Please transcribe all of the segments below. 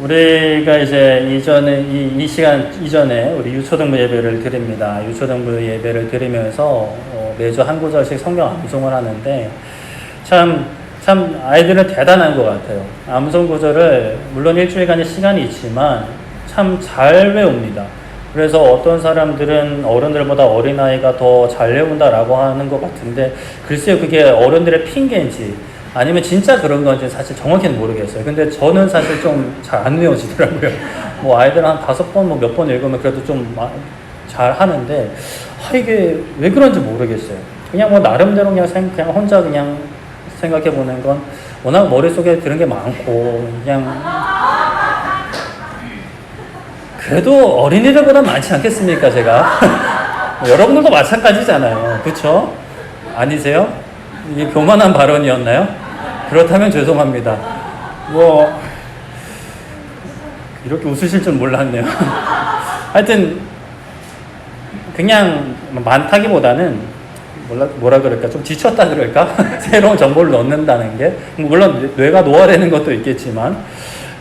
우리가 이제 이 시간 이전에 우리 유초등부 예배를 드립니다. 유초등부 예배를 드리면서 매주 한 구절씩 성경 암송을 하는데 참 아이들은 대단한 것 같아요. 암송 구절을 물론 일주일간의 시간이 있지만 참 잘 외웁니다. 그래서 어떤 사람들은 어른들보다 어린아이가 더 잘 외운다라고 하는 것 같은데 글쎄요, 그게 어른들의 핑계인지 아니면 진짜 그런 건지 사실 정확히는 모르겠어요. 근데 저는 사실 좀 잘 안 외워지더라고요. 뭐 아이들 한 5번, 뭐 몇 번 읽으면 그래도 좀 잘 하는데, 이게 왜 그런지 모르겠어요. 그냥 뭐 나름대로 그냥 혼자 그냥 생각해 보는 건 워낙 머릿속에 드는 게 많고, 그냥 그래도 어린이들보다 많지 않겠습니까, 제가? 여러분들도 마찬가지잖아요. 그쵸? 아니세요? 이게 교만한 발언이었나요? 그렇다면 죄송합니다. 뭐 이렇게 웃으실 줄 몰랐네요. 하여튼 그냥 많다기보다는 뭐라 그럴까, 좀 지쳤다 그럴까? 새로운 정보를 넣는다는 게 물론 뇌가 노화되는 것도 있겠지만,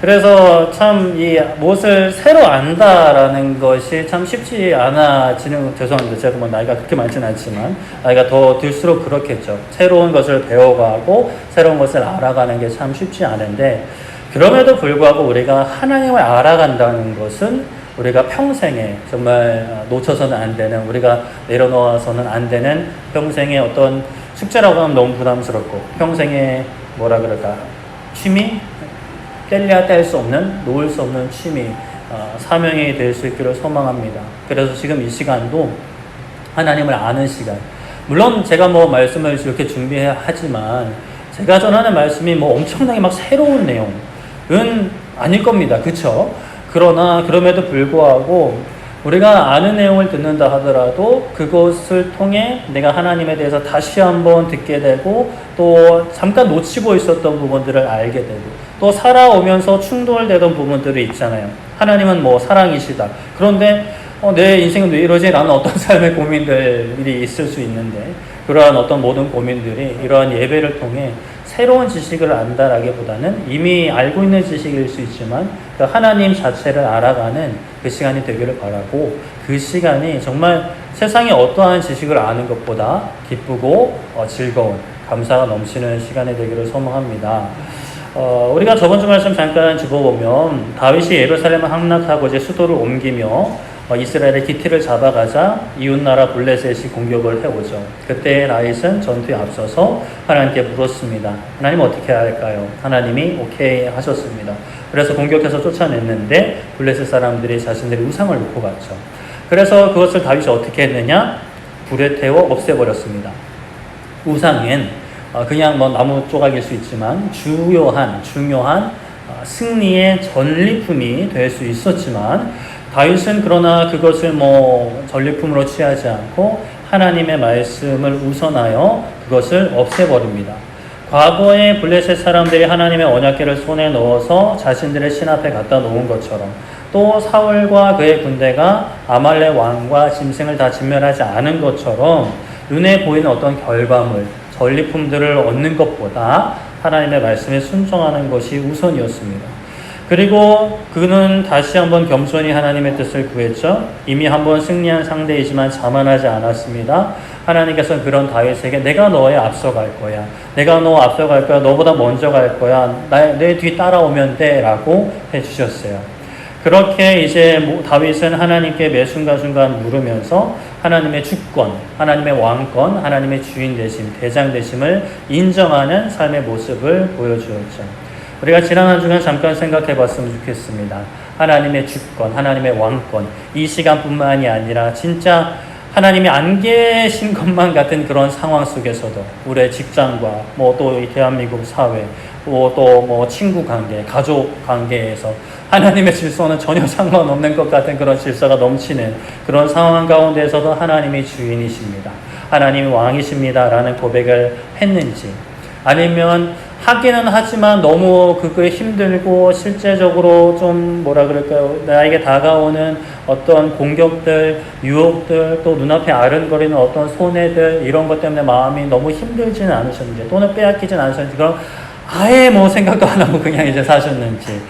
그래서 참 이 무엇을 새로 안다라는 것이 참 쉽지 않아지는, 죄송합니다. 제가 뭐 나이가 그렇게 많지는 않지만 나이가 더 들수록 그렇겠죠. 새로운 것을 배워가고 새로운 것을 알아가는 게 참 쉽지 않은데, 그럼에도 불구하고 우리가 하나님을 알아간다는 것은 우리가 평생에 정말 놓쳐서는 안 되는, 우리가 내려놓아서는 안 되는 평생의 어떤 숙제라고 하면 너무 부담스럽고, 평생의 뭐라 그럴까, 취미? 뗄래야 뗄 수 없는, 놓을 수 없는 취미, 사명이 될 수 있기를 소망합니다. 그래서 지금 이 시간도 하나님을 아는 시간, 물론 제가 뭐 말씀을 이렇게 준비하지만 제가 전하는 말씀이 뭐 엄청나게 막 새로운 내용은 아닐 겁니다. 그쵸? 그러나 그럼에도 불구하고 우리가 아는 내용을 듣는다 하더라도 그것을 통해 내가 하나님에 대해서 다시 한번 듣게 되고, 또 잠깐 놓치고 있었던 부분들을 알게 되고, 또 살아오면서 충돌되던 부분들이 있잖아요. 하나님은 뭐 사랑이시다. 그런데 내 인생은 왜 이러지? 라는 어떤 삶의 고민들이 있을 수 있는데, 그러한 어떤 모든 고민들이 이러한 예배를 통해 새로운 지식을 안다라기보다는 이미 알고 있는 지식일 수 있지만 그 하나님 자체를 알아가는 그 시간이 되기를 바라고, 그 시간이 정말 세상에 어떠한 지식을 아는 것보다 기쁘고 즐거운, 감사가 넘치는 시간이 되기를 소망합니다. 우리가 저번 주 말씀 잠깐 짚어보면 다윗이 예루살렘을 함락하고 이제 수도를 옮기며 이스라엘의 기틀을 잡아가자 이웃나라 블레셋이 공격을 해오죠. 그때 다윗은 전투에 앞서서 하나님께 물었습니다. 하나님 어떻게 할까요? 하나님이 오케이 하셨습니다. 그래서 공격해서 쫓아냈는데 블레셋 사람들이 자신들의 우상을 놓고 갔죠. 그래서 그것을 다윗이 어떻게 했느냐? 불에 태워 없애버렸습니다. 우상엔 그냥 뭐 나무 조각일 수 있지만 중요한 승리의 전리품이 될 수 있었지만, 다윗은 그러나 그것을 뭐 전리품으로 취하지 않고 하나님의 말씀을 우선하여 그것을 없애버립니다. 과거에 블레셋 사람들이 하나님의 언약궤를 손에 넣어서 자신들의 신 앞에 갖다 놓은 것처럼, 또 사울과 그의 군대가 아말렉 왕과 짐승을 다 진멸하지 않은 것처럼 눈에 보이는 어떤 결과물, 전리품들을 얻는 것보다 하나님의 말씀에 순종하는 것이 우선이었습니다. 그리고 그는 다시 한번 겸손히 하나님의 뜻을 구했죠. 이미 한번 승리한 상대이지만 자만하지 않았습니다. 하나님께서는 그런 다윗에게 내가 너에 앞서갈 거야, 내가 너 앞서갈 거야, 너보다 먼저 갈 거야, 내 뒤 따라오면 돼 라고 해주셨어요. 그렇게 이제 다윗은 하나님께 매 순간순간 물으면서 하나님의 주권, 하나님의 왕권, 하나님의 주인 되심, 대장 되심을 인정하는 삶의 모습을 보여주었죠. 우리가 지난 한 주간 잠깐 생각해 봤으면 좋겠습니다. 하나님의 주권, 하나님의 왕권, 이 시간뿐만이 아니라 진짜 하나님이 안 계신 것만 같은 그런 상황 속에서도 우리의 직장과 뭐 또 이 대한민국 사회, 또 뭐 친구 관계, 가족 관계에서 하나님의 질서는 전혀 상관없는 것 같은 그런 질서가 넘치는 그런 상황 가운데에서도 하나님이 주인이십니다, 하나님이 왕이십니다 라는 고백을 했는지, 아니면 하기는 하지만 너무 그게 힘들고 실제적으로 좀 뭐라 그럴까요, 나에게 다가오는 어떤 공격들, 유혹들, 또 눈앞에 아른거리는 어떤 손해들, 이런 것 때문에 마음이 너무 힘들지는 않으셨는지, 또는 빼앗기진 않으셨는지, 그럼 아예 뭐 생각도 안 하고 그냥 이제 사셨는지,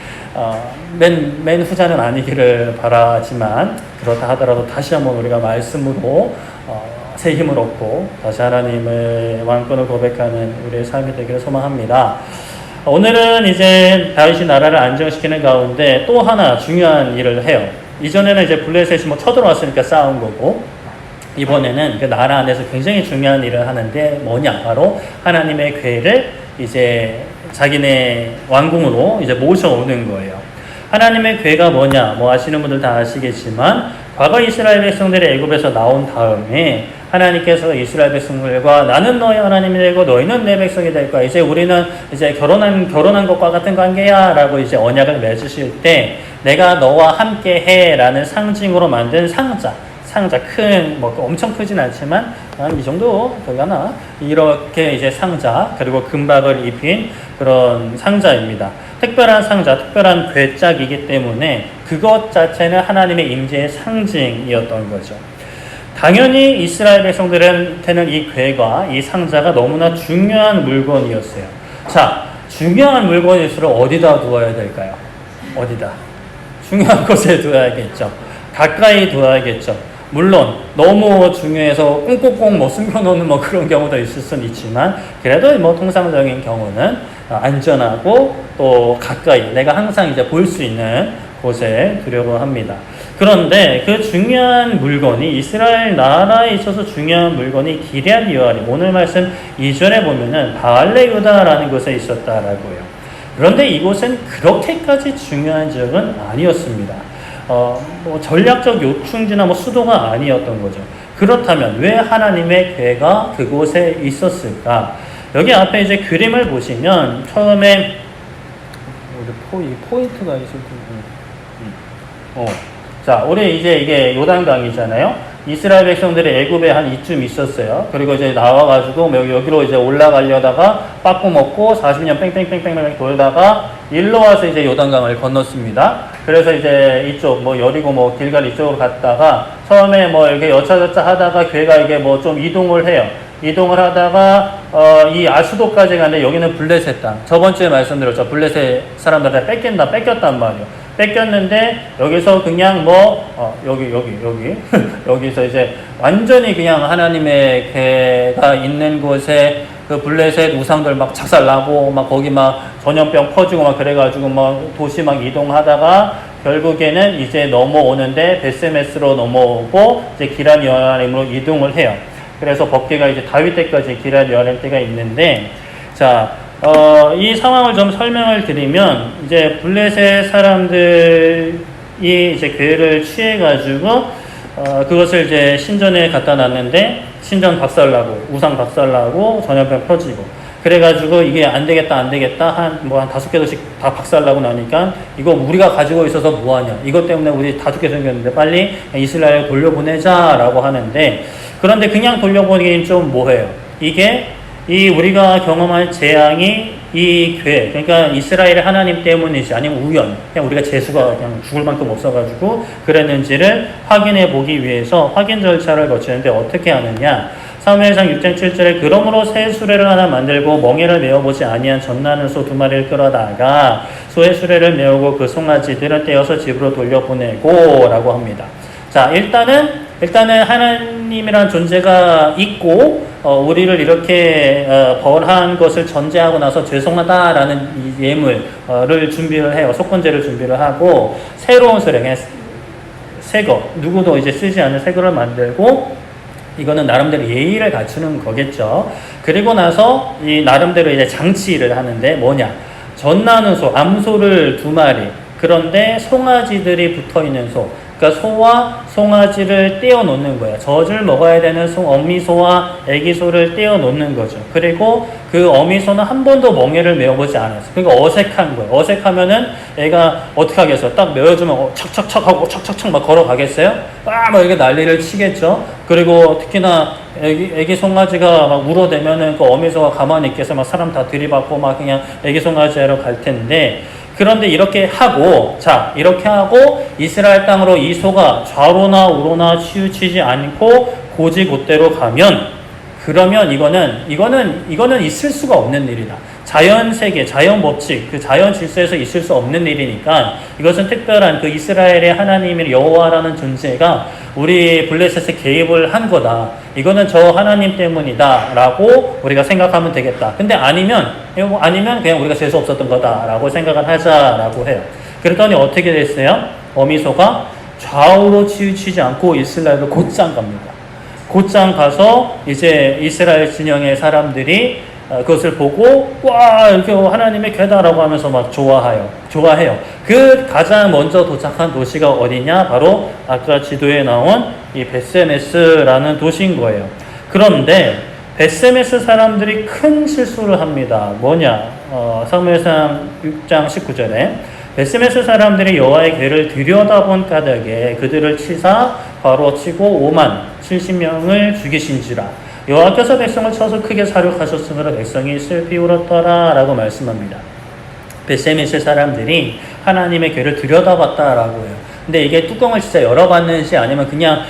맨 후자는 아니기를 바라지만, 그렇다 하더라도 다시 한번 우리가 말씀으로 새 힘을 얻고 다시 하나님의 왕권을 고백하는 우리의 삶이 되기를 소망합니다. 오늘은 이제 다윗이 나라를 안정시키는 가운데 또 하나 중요한 일을 해요. 이전에는 이제 블레셋이 뭐 쳐들어왔으니까 싸운 거고, 이번에는 그 나라 안에서 굉장히 중요한 일을 하는데 뭐냐, 바로 하나님의 궤를 이제 자기네 왕궁으로 이제 모셔오는 거예요. 하나님의 궤가 뭐냐, 뭐 아시는 분들 다 아시겠지만, 과거 이스라엘 백성들이 애굽에서 나온 다음에 하나님께서 이스라엘 백성들과 나는 너희 하나님이 되고 너희는 내 백성이 될 거야, 이제 우리는 이제 결혼한 것과 같은 관계야 라고 이제 언약을 맺으실 때, 내가 너와 함께 해 라는 상징으로 만든 상자 큰, 뭐 엄청 크진 않지만 한 이 정도 되려나, 이렇게 이제 상자, 그리고 금박을 입힌 그런 상자입니다. 특별한 상자, 특별한 궤짝이기 때문에 그것 자체는 하나님의 임재의 상징이었던 거죠. 당연히 이스라엘 백성들한테는 이 궤가, 이 상자가 너무나 중요한 물건이었어요. 자, 중요한 물건일수록 어디다 두어야 될까요? 어디다? 중요한 곳에 두어야겠죠. 가까이 두어야겠죠. 물론 너무 중요해서 꽁꽁꽁 뭐 숨겨놓는 뭐 그런 경우도 있을 수는 있지만, 그래도 뭐 통상적인 경우는 안전하고 또 가까이 내가 항상 이제 볼 수 있는 곳에 두려고 합니다. 그런데 그 중요한 물건이, 이스라엘 나라에 있어서 중요한 물건이 기럇 여아림, 오늘 말씀 2절에 보면은 바알레 유다라는 곳에 있었다라고요. 그런데 이곳은 그렇게까지 중요한 지역은 아니었습니다. 뭐 전략적 요충지나 뭐 수도가 아니었던 거죠. 그렇다면 왜 하나님의 궤가 그곳에 있었을까? 여기 앞에 이제 그림을 보시면 처음에 포인트가 있을 텐데, 자, 우리 이제 이게 요단강이잖아요. 이스라엘 백성들이 애굽에 한 이쯤 있었어요. 그리고 이제 나와가지고 여기로 이제 올라가려다가 빠꾸 먹고 40년 뺑뺑뺑뺑뺑 돌다가 일로 와서 이제 요단강을 건넜습니다. 그래서 이제 이쪽 뭐 여리고 뭐 길갈 이쪽으로 갔다가 처음에 뭐 이렇게 여차저차 하다가 궤가 이게 뭐 좀 이동을 해요. 이동을 하다가 이 아수도까지 가는데 여기는 블레셋 땅. 저번 주에 말씀드렸죠. 블레셋 사람들한테 뺏겼단 말이에요. 뺏겼는데 여기서 그냥 여기 여기서 이제 완전히 그냥 하나님의 궤가 있는 곳에 그 블레셋 우상들 막 작살나고 막 거기 막 전염병 퍼지고 막 그래가지고 막 도시 막 이동하다가 결국에는 이제 넘어오는데 베세메스로 넘어오고 이제 기럇 여아림으로 이동을 해요. 그래서 법궤가 이제 다윗 때까지 기럇 여아림 때가 있는데, 자, 이 상황을 좀 설명을 드리면, 이제 블레셋 사람들이 이제 궤를 취해가지고 그것을 이제 신전에 갖다 놨는데 신전 박살나고 우상 박살나고 전염병 퍼지고, 그래가지고 이게 안 되겠다 한 5개씩 다 박살나고 나니까 이거 우리가 가지고 있어서 뭐하냐, 이것 때문에 우리 다 죽게 생겼는데 빨리 이스라엘 돌려보내자라고 하는데, 그런데 그냥 돌려보내긴 좀 뭐해요. 이게 우리가 경험한 재앙이 이 궤, 그러니까 이스라엘의 하나님 때문이지 아니면 우연, 그냥 우리가 재수가 그냥 죽을 만큼 없어가지고 그랬는지를 확인해 보기 위해서 확인 절차를 거치는데 어떻게 하느냐. 사무엘상 6장 7절에 그러므로 새 수레를 하나 만들고 멍에를 메어보지 아니한 젖나는 소 2마리를 끌어다가 소의 수레를 메우고 그 송아지들은 떼어서 집으로 돌려보내고 라고 합니다. 자, 일단은 하나님이란 존재가 있고 우리를 이렇게 벌한 것을 전제하고 나서 죄송하다라는 이 예물을 준비를 해요. 속건제를 준비를 하고 새로운 수레, 그냥 새거, 누구도 이제 쓰지 않는 새거를 만들고, 이거는 나름대로 예의를 갖추는 거겠죠. 그리고 나서 이 나름대로 이제 장치를 하는데 뭐냐, 젖나는 소, 암소를 2마리, 그런데 송아지들이 붙어있는 소, 그러니까 소와 송아지를 떼어 놓는 거예요. 젖을 먹어야 되는 어미소와 애기소를 떼어 놓는 거죠. 그리고 그 어미소는 한 번도 멍에를 메어보지 않았어요. 그러니까 어색한 거예요. 어색하면은 애가 어떻게 하겠어요? 딱 메어주면 척척척 하고 척척척 막 걸어가겠어요? 막 이렇게 난리를 치겠죠. 그리고 특히나 애기 송아지가 막 울어대면은 그 어미소가 가만히 있겠어요. 막 사람 다 들이받고 막 그냥 애기 송아지 하러 갈 텐데, 그런데 이렇게 하고 이스라엘 땅으로 이 소가 좌로나 우로나 치우치지 않고 고지곧대로 가면, 그러면 이거는 있을 수가 없는 일이다. 자연 세계, 자연 법칙, 그 자연 질서에서 있을 수 없는 일이니까 이것은 특별한 그 이스라엘의 하나님의 여호와라는 존재가 우리 블레셋에 개입을 한 거다. 이거는 저 하나님 때문이다라고 우리가 생각하면 되겠다. 근데 아니면 그냥 우리가 재수 없었던 거다라고 생각을 하자라고 해요. 그랬더니 어떻게 됐어요? 어미소가 좌우로 치우치지 않고 이스라엘을 곧장 갑니다. 곧장 가서 이제 이스라엘 진영의 사람들이 그것을 보고 와 이렇게 하나님의 괴다라고 하면서 막 좋아해요. 그 가장 먼저 도착한 도시가 어디냐? 바로 아까 지도에 나온 이 벳세메스라는 도시인 거예요. 그런데 벳세메스 사람들이 큰 실수를 합니다. 뭐냐? 사무엘상 6장 19절에 벳세메스 사람들이 여호와의 궤를 들여다본 까닭에 그들을 치사 바로 치고 5만 70명을 죽이신지라. 여호와께서 백성을 쳐서 크게 사륙하셨으므로 백성이 슬피 울었더라 라고 말씀합니다. 벳세메스 사람들이 하나님의 궤를 들여다봤다라고 해요. 근데 이게 뚜껑을 진짜 열어봤는지 아니면 그냥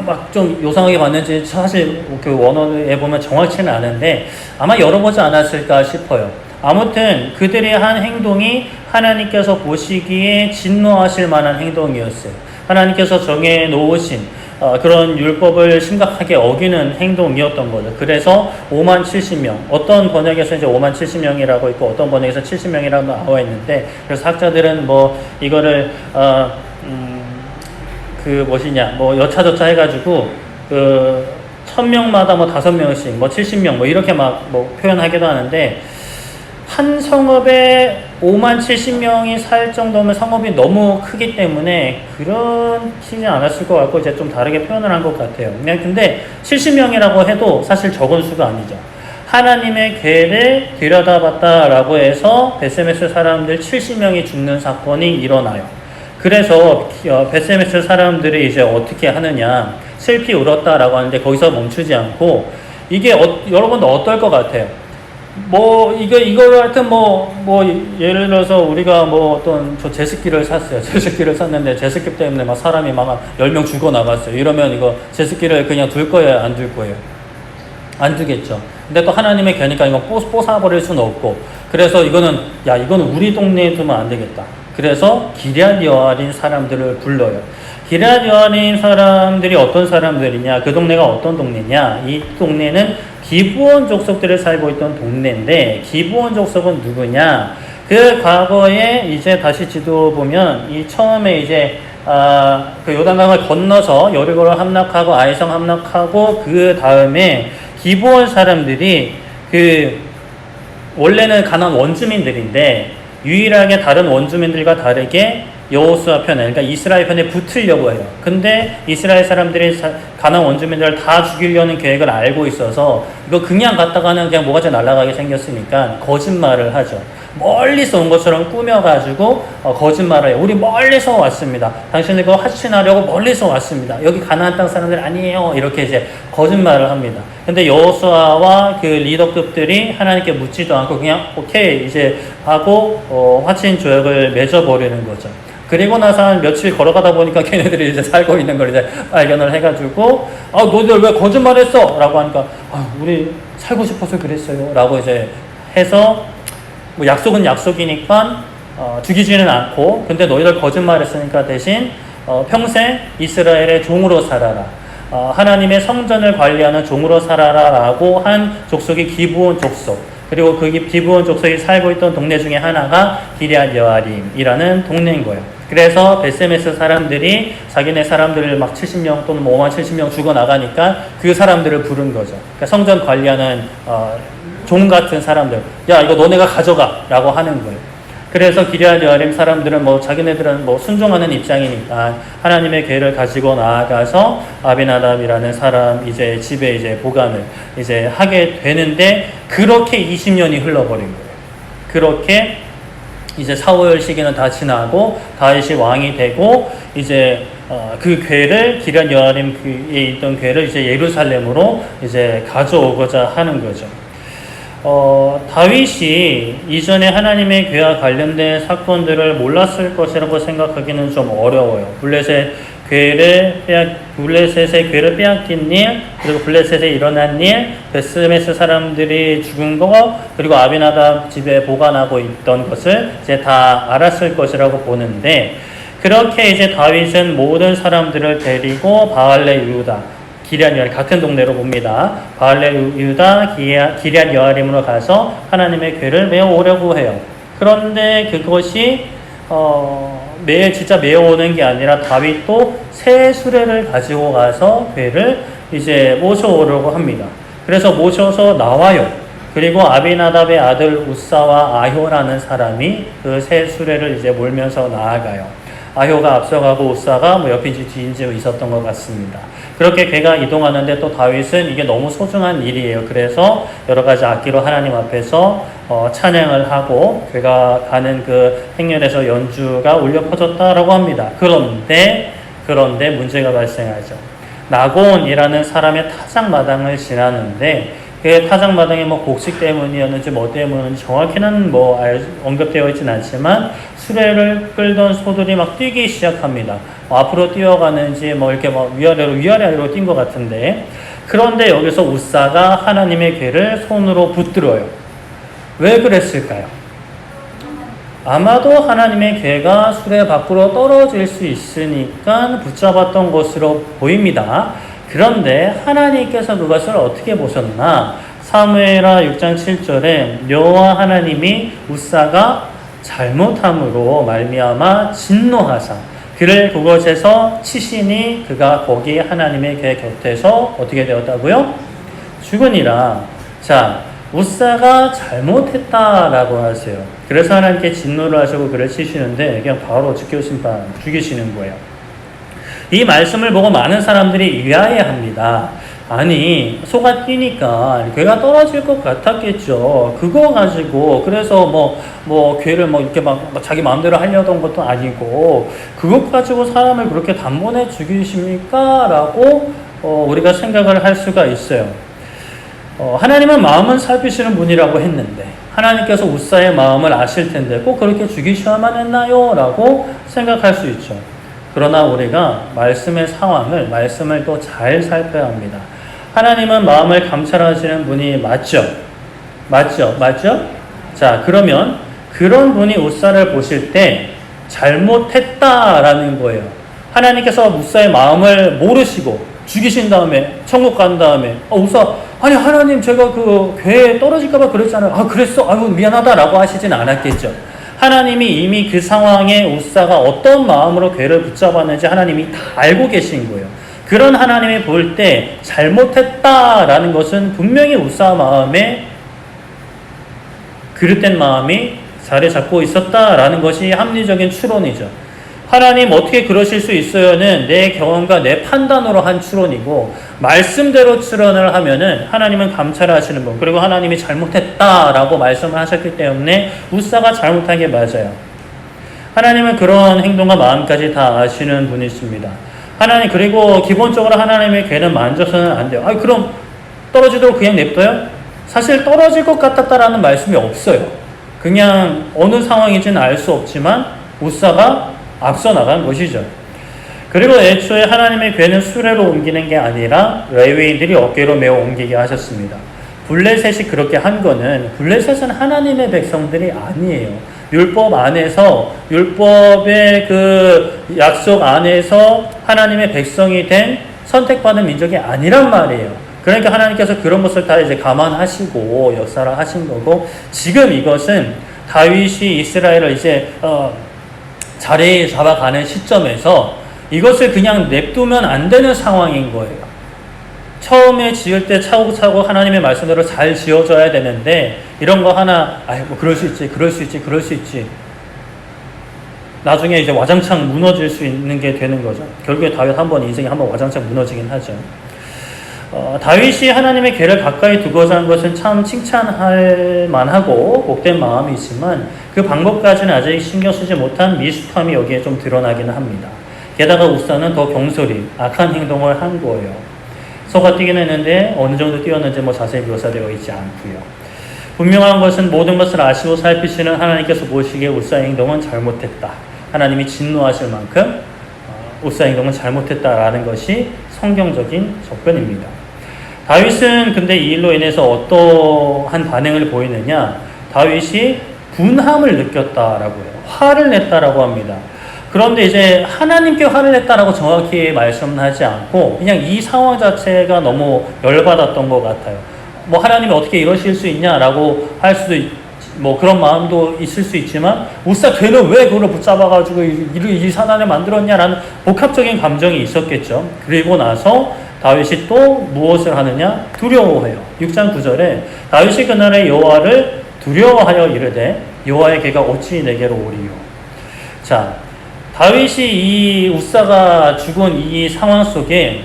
막 좀 요상하게 봤는지 사실 그 원어에 보면 정확치는 않은데 아마 열어보지 않았을까 싶어요. 아무튼 그들의 한 행동이 하나님께서 보시기에 진노하실 만한 행동이었어요. 하나님께서 정해 놓으신 그런 율법을 심각하게 어기는 행동이었던 거죠. 그래서 5만 70명, 어떤 번역에서 이제 5만 70명이라고 있고 어떤 번역에서 70명이라고 나와 있는데, 그래서 학자들은 뭐 이거를 여차저차 해가지고 1000명마다 뭐 5명씩, 뭐 70명, 뭐 이렇게 막 뭐 표현하기도 하는데, 한 성읍에 5만 70명이 살 정도면 성읍이 너무 크기 때문에 그렇지 않았을 것 같고 이제 좀 다르게 표현을 한 것 같아요. 그냥 근데 70명이라고 해도 사실 적은 수가 아니죠. 하나님의 궤를 들여다봤다라고 해서 벳세메스 사람들 70명이 죽는 사건이 일어나요. 그래서 벳세메스 사람들이 이제 어떻게 하느냐, 슬피 울었다라고 하는데 거기서 멈추지 않고, 이게 여러분도 어떨 것 같아요? 하여튼 예를 들어서 우리가 저 제습기를 샀어요. 제습기를 샀는데 제습기 때문에 막 사람이 막 10명 죽어 나갔어요. 이러면 이거 제습기를 그냥 둘 거예요? 안 둘 거예요? 안 두겠죠. 근데 또 하나님의 궤니까 이거 뽀사버릴 수는 없고, 그래서 이거는 우리 동네에 두면 안 되겠다. 그래서 기럇 여아린 사람들을 불러요. 기럇 여아린 사람들이 어떤 사람들이냐, 그 동네가 어떤 동네냐, 이 동네는 기브온 족속들을 살고 있던 동네인데, 기브온 족속은 누구냐? 그 과거에 이제 다시 지도 보면 이 처음에 이제 그 요단강을 건너서 여리고를 함락하고 아이성 함락하고 그 다음에 기브온 사람들이 원래는 가나안 원주민들인데 유일하게 다른 원주민들과 다르게 여호수아 편에, 그러니까 이스라엘 편에 붙으려고 해요. 근데 이스라엘 사람들이 가나안 원주민들을 다 죽이려는 계획을 알고 있어서 이거 그냥 갔다가는 그냥 뭐가 좀 날아가게 생겼으니까 거짓말을 하죠. 멀리서 온 것처럼 꾸며가지고 거짓말을 해요. 우리 멀리서 왔습니다. 당신들 그거 하신하려고 멀리서 왔습니다. 여기 가나안 땅 사람들 아니에요. 이렇게 이제 거짓말을 합니다. 근데 여호수아와 그 리더급들이 하나님께 묻지도 않고 그냥 오케이 이제 하고 화친 조약을 맺어버리는 거죠. 그리고 나서 한 며칠 걸어가다 보니까 걔네들이 이제 살고 있는 걸 이제 발견을 해가지고, 너희들 왜 거짓말했어? 라고 하니까, 우리 살고 싶어서 그랬어요. 라고 이제 해서, 약속은 약속이니까, 죽이지는 않고, 근데 너희들 거짓말했으니까 대신, 평생 이스라엘의 종으로 살아라. 하나님의 성전을 관리하는 종으로 살아라. 라고 한 족속이 기브온 족속. 그리고 그 기브온 족속이 살고 있던 동네 중에 하나가 기럇 여아림이라는 동네인 거예요. 그래서 벳세메스 사람들이 자기네 사람들을 막 70명 또는 5만 70명 죽어 나가니까 그 사람들을 부른 거죠. 그러니까 성전 관리하는 종 같은 사람들, 야 이거 너네가 가져가 라고 하는 거예요. 그래서 기럇 여아림 사람들은 순종하는 입장이니까 하나님의 궤를 가지고 나아가서 아비나답이라는 사람 집에 이제 보관을 이제 하게 되는데, 그렇게 20년이 흘러버린 거예요. 그렇게 이제 사후열 시기는 다 지나고 다윗이 왕이 되고 이제 그 궤를 기럇 여아림에 있던 궤를 이제 예루살렘으로 이제 가져오고자 하는 거죠. 다윗이 이전에 하나님의 궤와 관련된 사건들을 몰랐을 것이라고 생각하기는 좀 어려워요. 블레셋 블레셋의 괴를 빼앗긴 일, 그리고 블레셋에 일어난 일, 베스메스 사람들이 죽은 거, 그리고 아비나답 집에 보관하고 있던 것을 이제 다 알았을 것이라고 보는데, 그렇게 이제 다윗은 모든 사람들을 데리고 바알레 유다, 기럇 여아림, 같은 동네로 봅니다. 바알레 유다 기럇 여아림으로 가서 하나님의 궤를 메어오려고 해요. 그런데 그것이 진짜 메어오는 게 아니라 다윗도 새 수레를 가지고 가서 궤를 이제 모셔오려고 합니다. 그래서 모셔서 나와요. 그리고 아비나답의 아들 우사와 아효라는 사람이 그 새 수레를 이제 몰면서 나아가요. 아효가 앞서가고 우사가 옆인지 뒤인지 있었던 것 같습니다. 그렇게 걔가 이동하는데 또 다윗은 이게 너무 소중한 일이에요. 그래서 여러 가지 악기로 하나님 앞에서 찬양을 하고 걔가 가는 그 행렬에서 연주가 울려 퍼졌다라고 합니다. 그런데 문제가 발생하죠. 나곤이라는 사람의 타작마당을 지나는데 그 타작마당이 곡식 때문이었는지 뭐 때문인지 정확히는 언급되어 있진 않지만 수레를 끌던 소들이 막 뛰기 시작합니다. 앞으로 뛰어가는지 이렇게 위아래로 뛴 것 같은데, 그런데 여기서 우사가 하나님의 궤를 손으로 붙들어요. 왜 그랬을까요? 아마도 하나님의 궤가 수레 밖으로 떨어질 수 있으니까 붙잡았던 것으로 보입니다. 그런데 하나님께서 그것을 어떻게 보셨나? 사무엘하 6장 7절에 여호와 하나님이 우사가 잘못함으로 말미암아 진노하사 그를 그곳에서 치시니 그가 거기 하나님의 궤 곁에서 어떻게 되었다고요? 죽으니라. 자, 우사가 잘못했다라고 하세요. 그래서 하나님께 진노를 하시고 그를 치시는데 그냥 바로 즉교심판 죽이시는 거예요. 이 말씀을 보고 많은 사람들이 의아해합니다. 아니, 소가 뛰니까 괴가 떨어질 것 같았겠죠. 그거 가지고 그래서 괴를 이렇게 자기 마음대로 하려던 것도 아니고 그것 가지고 사람을 그렇게 단번에 죽이십니까? 라고 우리가 생각을 할 수가 있어요. 하나님은 마음은 살피시는 분이라고 했는데 하나님께서 우사의 마음을 아실 텐데 꼭 그렇게 죽이셔야만 했나요? 라고 생각할 수 있죠. 그러나 우리가 말씀을 또 잘 살펴야 합니다. 하나님은 마음을 감찰하시는 분이 맞죠? 자, 그러면 그런 분이 우사를 보실 때 잘못했다라는 거예요. 하나님께서 우사의 마음을 모르시고 죽이신 다음에 천국 간 다음에 우사, 아니 하나님 제가 그 궤에 떨어질까봐 그랬잖아요. 그랬어? 아유 미안하다라고 하시진 않았겠죠. 하나님이 이미 그 상황에 우사가 어떤 마음으로 궤를 붙잡았는지 하나님이 다 알고 계신 거예요. 그런 하나님이 볼 때 잘못했다라는 것은 분명히 우사 마음에 그릇된 마음이 자리 잡고 있었다라는 것이 합리적인 추론이죠. 하나님 어떻게 그러실 수 있어요는 내 경험과 내 판단으로 한 추론이고, 말씀대로 추론을 하면은 하나님은 감찰하시는 분, 그리고 하나님이 잘못했다라고 말씀을 하셨기 때문에 우사가 잘못한 게 맞아요. 하나님은 그런 행동과 마음까지 다 아시는 분이십니다. 하나님, 그리고 기본적으로 하나님의 궤는 만져서는 안 돼요. 그럼 떨어지도록 그냥 냅둬요? 사실 떨어질 것 같았다라는 말씀이 없어요. 그냥 어느 상황인지는 알 수 없지만 우사가 앞서 나간 것이죠. 그리고 애초에 하나님의 궤는 수레로 옮기는 게 아니라 레위인들이 어깨로 메어 옮기게 하셨습니다. 블레셋이 그렇게 한 거는, 블레셋은 하나님의 백성들이 아니에요. 율법 안에서, 율법의 그 약속 안에서 하나님의 백성이 된 선택받은 민족이 아니란 말이에요. 그러니까 하나님께서 그런 것을 다 이제 감안하시고 역사를 하신 거고, 지금 이것은 다윗이 이스라엘을 이제 자리에 잡아가는 시점에서 이것을 그냥 냅두면 안 되는 상황인 거예요. 처음에 지을 때 차곡차곡 하나님의 말씀대로 잘 지어져야 되는데, 이런 거 하나, 그럴 수 있지. 나중에 이제 와장창 무너질 수 있는 게 되는 거죠. 결국에 다윗 인생이 한번 와장창 무너지긴 하죠. 다윗이 하나님의 궤를 가까이 두고자 한 것은 참 칭찬할 만하고 복된 마음이지만, 그 방법까지는 아직 신경 쓰지 못한 미숙함이 여기에 좀 드러나기는 합니다. 게다가 우사는 더 경솔히 악한 행동을 한 거예요. 소가 뛰긴 했는데 어느 정도 뛰었는지 자세히 묘사되어 있지 않고요. 분명한 것은 모든 것을 아시고 살피시는 하나님께서 보시기에 우사의 행동은 잘못했다. 하나님이 진노하실 만큼 우사 행동은 잘못했다라는 것이 성경적인 접근입니다. 다윗은 근데 이 일로 인해서 어떠한 반응을 보이느냐? 다윗이 분함을 느꼈다라고 해요. 화를 냈다라고 합니다. 그런데 이제 하나님께 화를 냈다라고 정확히 말씀하지 않고 그냥 이 상황 자체가 너무 열받았던 것 같아요. 뭐 하나님이 어떻게 이러실 수 있냐라고 할 수도 뭐 그런 마음도 있을 수 있지만 우사 걔는 왜 그걸 붙잡아가지고 이 사단을 만들었냐라는 복합적인 감정이 있었겠죠. 그리고 나서 다윗이 또 무엇을 하느냐? 두려워해요. 6장 9절에 다윗이 그날의 여호와를 두려워하여 이르되 여호와의 개가 어찌 내게로 오리요. 자, 다윗이 이 우사가 죽은 이 상황 속에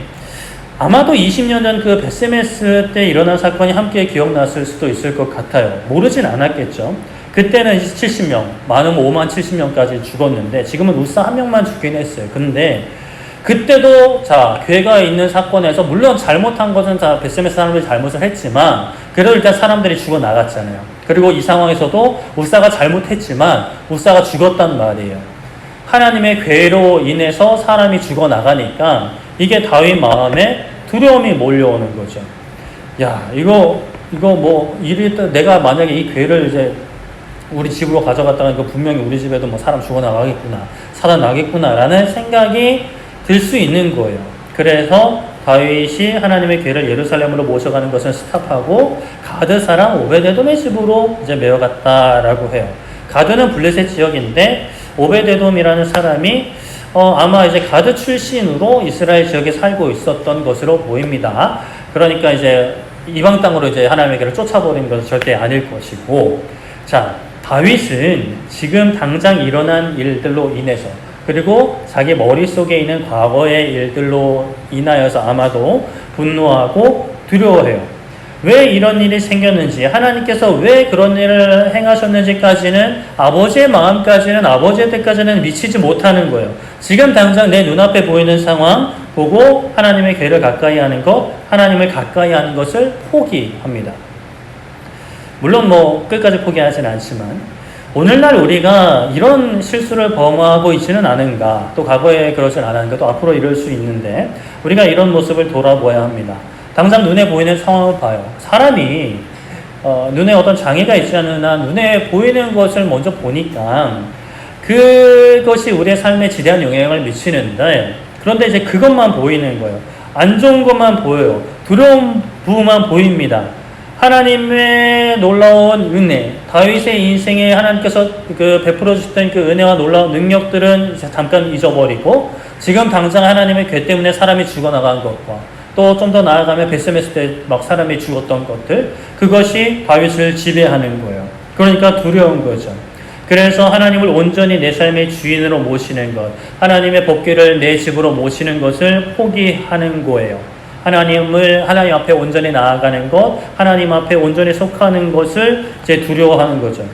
아마도 20년 전 그 베세메스 때 일어난 사건이 함께 기억났을 수도 있을 것 같아요. 모르진 않았겠죠. 그때는 70명, 많으면 5만 70명까지 죽었는데 지금은 우사 한 명만 죽긴 했어요. 근데 그때도 자 괴가 있는 사건에서 물론 잘못한 것은 다 베세메스 사람들이 잘못을 했지만 그래도 일단 사람들이 죽어나갔잖아요. 그리고 이 상황에서도 우사가 잘못했지만 우사가 죽었단 말이에요. 하나님의 괴로 인해서 사람이 죽어나가니까 이게 다윗 마음에 두려움이 몰려오는 거죠. 야, 이거 뭐 내가 만약에 이 괴를 이제 우리 집으로 가져갔다가 이거 분명히 우리 집에도 뭐 사람 죽어나가겠구나, 살아나겠구나라는 생각이 들 수 있는 거예요. 그래서 다윗이 하나님의 괴를 예루살렘으로 모셔가는 것을 스탑하고 가드 사람 오베데돔의 집으로 이제 메어갔다라고 해요. 가드는 블레셋 지역인데 오베데돔이라는 사람이 아마 이제 가드 출신으로 이스라엘 지역에 살고 있었던 것으로 보입니다. 그러니까 이제 이방 땅으로 이제 하나님의 괴를 쫓아버린 것은 절대 아닐 것이고, 자, 다윗은 지금 당장 일어난 일들로 인해서 그리고 자기 머릿속에 있는 과거의 일들로 인하여서 아마도 분노하고 두려워해요. 왜 이런 일이 생겼는지, 하나님께서 왜 그런 일을 행하셨는지까지는 아버지의 마음까지는, 아버지의 뜻까지는 미치지 못하는 거예요. 지금 당장 내 눈앞에 보이는 상황 보고 하나님의 괴를 가까이 하는 것, 하나님을 가까이 하는 것을 포기합니다. 물론 뭐 끝까지 포기하진 않지만 오늘날 우리가 이런 실수를 범하고 있지는 않은가, 또 과거에 그러진 않았는가, 또 앞으로 이럴 수 있는데 우리가 이런 모습을 돌아보아야 합니다. 당장 눈에 보이는 상황을 봐요. 사람이 눈에 어떤 장애가 있지 않은 한 눈에 보이는 것을 먼저 보니까 그것이 우리의 삶에 지대한 영향을 미치는데, 그런데 이제 그것만 보이는 거예요. 안 좋은 것만 보여요. 두려운 부분만 보입니다. 하나님의 놀라운 은혜, 다윗의 인생에 하나님께서 베풀어 주셨던 그 은혜와 놀라운 능력들은 이제 잠깐 잊어버리고 지금 당장 하나님의 괴 때문에 사람이 죽어나간 것과 또 좀 더 나아가면 베세메스 때 막 사람이 죽었던 것들, 그것이 다윗을 지배하는 거예요. 그러니까 두려운 거죠. 그래서 하나님을 온전히 내 삶의 주인으로 모시는 것, 하나님의 법궤를 내 집으로 모시는 것을 포기하는 거예요. 하나님 앞에 온전히 나아가는 것, 하나님 앞에 온전히 속하는 것을 이제 두려워하는 거죠.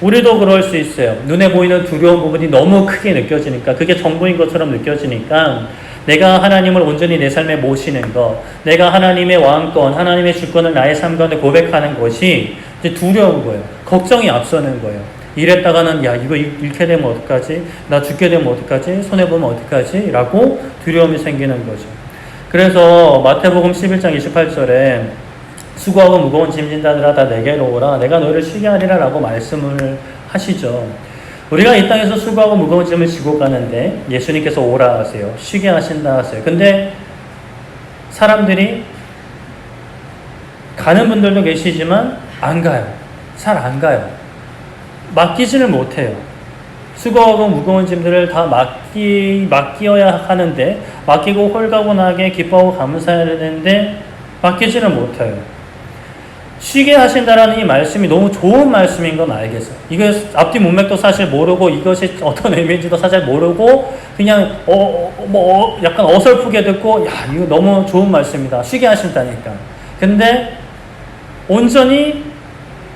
우리도 그럴 수 있어요. 눈에 보이는 두려운 부분이 너무 크게 느껴지니까, 그게 전부인 것처럼 느껴지니까 내가 하나님을 온전히 내 삶에 모시는 것, 내가 하나님의 왕권, 하나님의 주권을 나의 삶 가운데 고백하는 것이 이제 두려운 거예요. 걱정이 앞서는 거예요. 이랬다가는 야, 이거 잃게 되면 어떡하지? 나 죽게 되면 어떡하지? 손해보면 어떡하지? 라고 두려움이 생기는 거죠. 그래서 마태복음 11장 28절에 수고하고 무거운 짐진 자들아 다 내게로 오라, 내가 너희를 쉬게 하리라 라고 말씀을 하시죠. 우리가 이 땅에서 수고하고 무거운 짐을 지고 가는데 예수님께서 오라 하세요. 쉬게 하신다 하세요. 근데 사람들이 가는 분들도 계시지만 안 가요. 잘 안 가요. 맡기지를 못해요. 수고하고 무거운 짐들을 다 맡기어야 하는데, 맡기고 홀가분하게 기뻐하고 감사해야 되는데 맡기지를 못해요. 쉬게 하신다라는 이 말씀이 너무 좋은 말씀인 건 알겠어요. 이거 앞뒤 문맥도 사실 모르고 이것이 어떤 의미인지도 사실 모르고 그냥 약간 어설프게 듣고, 야, 이거 너무 좋은 말씀이다. 쉬게 하신다니까. 근데 온전히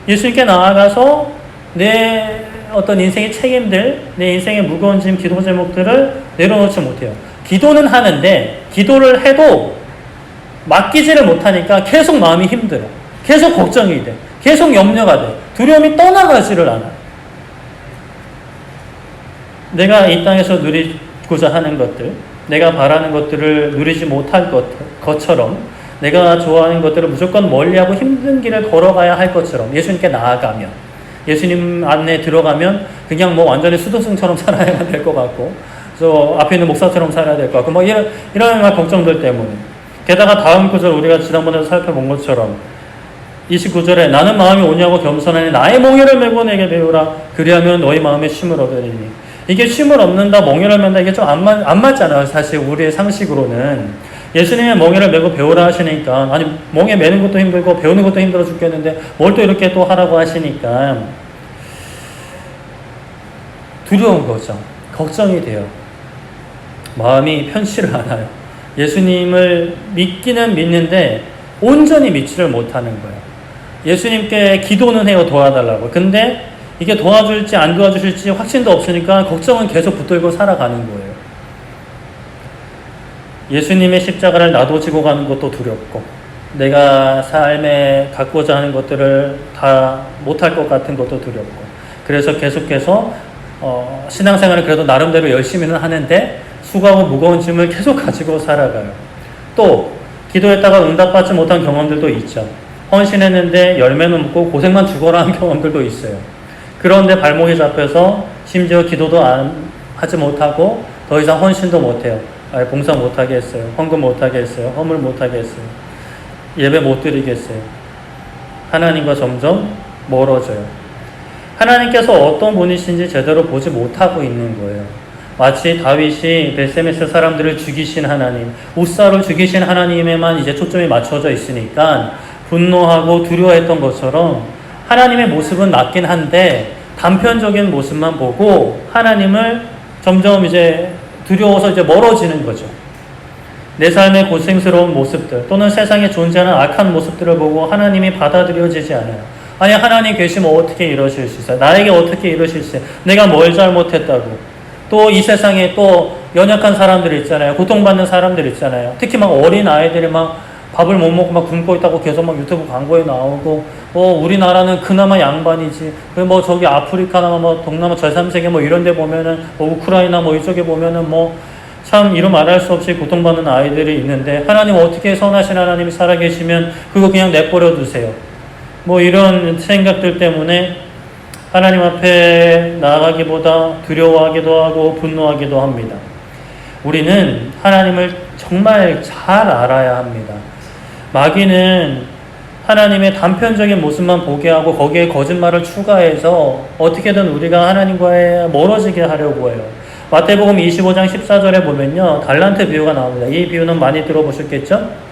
예수님께 나아가서 내 어떤 인생의 책임들, 내 인생의 무거운 짐, 기도 제목들을 내려놓지 못해요. 기도는 하는데 기도를 해도 맡기지를 못하니까 계속 마음이 힘들어. 계속 걱정이 돼. 계속 염려가 돼. 두려움이 떠나가지를 않아. 내가 이 땅에서 누리고자 하는 것들, 내가 바라는 것들을 누리지 못할 것처럼 내가 좋아하는 것들을 무조건 멀리하고 힘든 길을 걸어가야 할 것처럼 예수님께 나아가면 예수님 안에 들어가면 그냥 뭐 완전히 수도승처럼 살아야 될 것 같고 저 앞에 있는 목사처럼 살아야 될 것 같고 뭐 이런 걱정들 때문에 게다가 다음 구절 우리가 지난번에 살펴본 것처럼 29절에 나는 마음이 오냐고 겸손하니 나의 몽에를 메고 내게 배우라 그리하면 너희 마음에 쉼을 얻으리니 이게 쉼을 얻는다 몽에를 맨다 이게 좀 안 맞잖아요. 사실 우리의 상식으로는 예수님의 멍에를 메고 배우라 하시니까 아니 멍에 매는 것도 힘들고 배우는 것도 힘들어 죽겠는데 뭘 또 이렇게 또 하라고 하시니까 두려운 거죠. 걱정이 돼요. 마음이 편치를 않아요. 예수님을 믿기는 믿는데 온전히 믿지를 못하는 거예요. 예수님께 기도는 해요. 도와달라고. 근데 이게 도와줄지 안 도와주실지 확신도 없으니까 걱정은 계속 붙들고 살아가는 거예요. 예수님의 십자가를 나도 지고 가는 것도 두렵고 내가 삶에 갖고자 하는 것들을 다 못할 것 같은 것도 두렵고 그래서 계속해서 신앙생활을 그래도 나름대로 열심히는 하는데 수고하고 무거운 짐을 계속 가지고 살아가요. 또 기도했다가 응답받지 못한 경험들도 있죠. 헌신했는데 열매는 없고 고생만 죽어라 한 경험들도 있어요. 그런데 발목이 잡혀서 심지어 기도도 하지 못하고 더 이상 헌신도 못해요. 봉사 못하게 했어요. 헌금 못하게 했어요. 허물 못하게 했어요. 예배 못 드리겠어요. 하나님과 점점 멀어져요. 하나님께서 어떤 분이신지 제대로 보지 못하고 있는 거예요. 마치 다윗이 베세메스 사람들을 죽이신 하나님, 우사를 죽이신 하나님에만 이제 초점이 맞춰져 있으니까 분노하고 두려워했던 것처럼 하나님의 모습은 맞긴 한데 단편적인 모습만 보고 하나님을 점점 이제 두려워서 이제 멀어지는 거죠. 내 삶의 고생스러운 모습들 또는 세상에 존재하는 악한 모습들을 보고 하나님이 받아들여지지 않아요. 아니 하나님 계시면 어떻게 이러실 수 있어요? 나에게 어떻게 이러실 수 있어요? 내가 뭘 잘못했다고. 또 이 세상에 또 연약한 사람들 있잖아요. 고통받는 사람들 있잖아요. 특히 막 어린 아이들이 막 밥을 못 먹고 막 굶고 있다고 계속 막 유튜브 광고에 나오고 우리나라는 그나마 양반이지 뭐 저기 아프리카나 뭐 동남아 제3세계 뭐 이런 데 보면은 우크라이나 뭐 이쪽에 보면은 뭐 참 이루 말할 수 없이 고통받는 아이들이 있는데 하나님 어떻게 선하신 하나님이 살아계시면 그거 그냥 내버려 두세요. 뭐 이런 생각들 때문에 하나님 앞에 나아가기보다 두려워하기도 하고 분노하기도 합니다. 우리는 하나님을 정말 잘 알아야 합니다. 마귀는 하나님의 단편적인 모습만 보게 하고 거기에 거짓말을 추가해서 어떻게든 우리가 하나님과의 멀어지게 하려고 해요. 마태복음 25장 14절에 보면요. 달란트 비유가 나옵니다. 이 비유는 많이 들어보셨겠죠?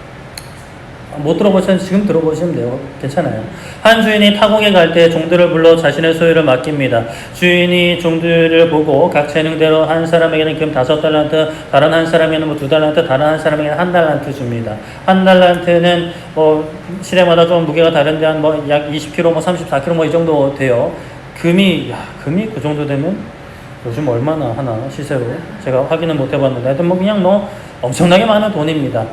못 들어보시면 지금 들어보시면 돼요. 괜찮아요. 한 주인이 타국에 갈 때 종들을 불러 자신의 소유를 맡깁니다. 주인이 종들을 보고 각 재능대로 한 사람에게는 금 5달란트, 다른 한 사람에게는 뭐 2달란트, 다른 한 사람에게는 1달란트 줍니다. 1달란트는 시대마다 좀 무게가 다른데 한 약 20kg, 34kg 이 정도 돼요. 금이 그 정도 되면 요즘 얼마나 하나 시세로 제가 확인은 못 해봤는데 하여튼 그냥 엄청나게 많은 돈입니다.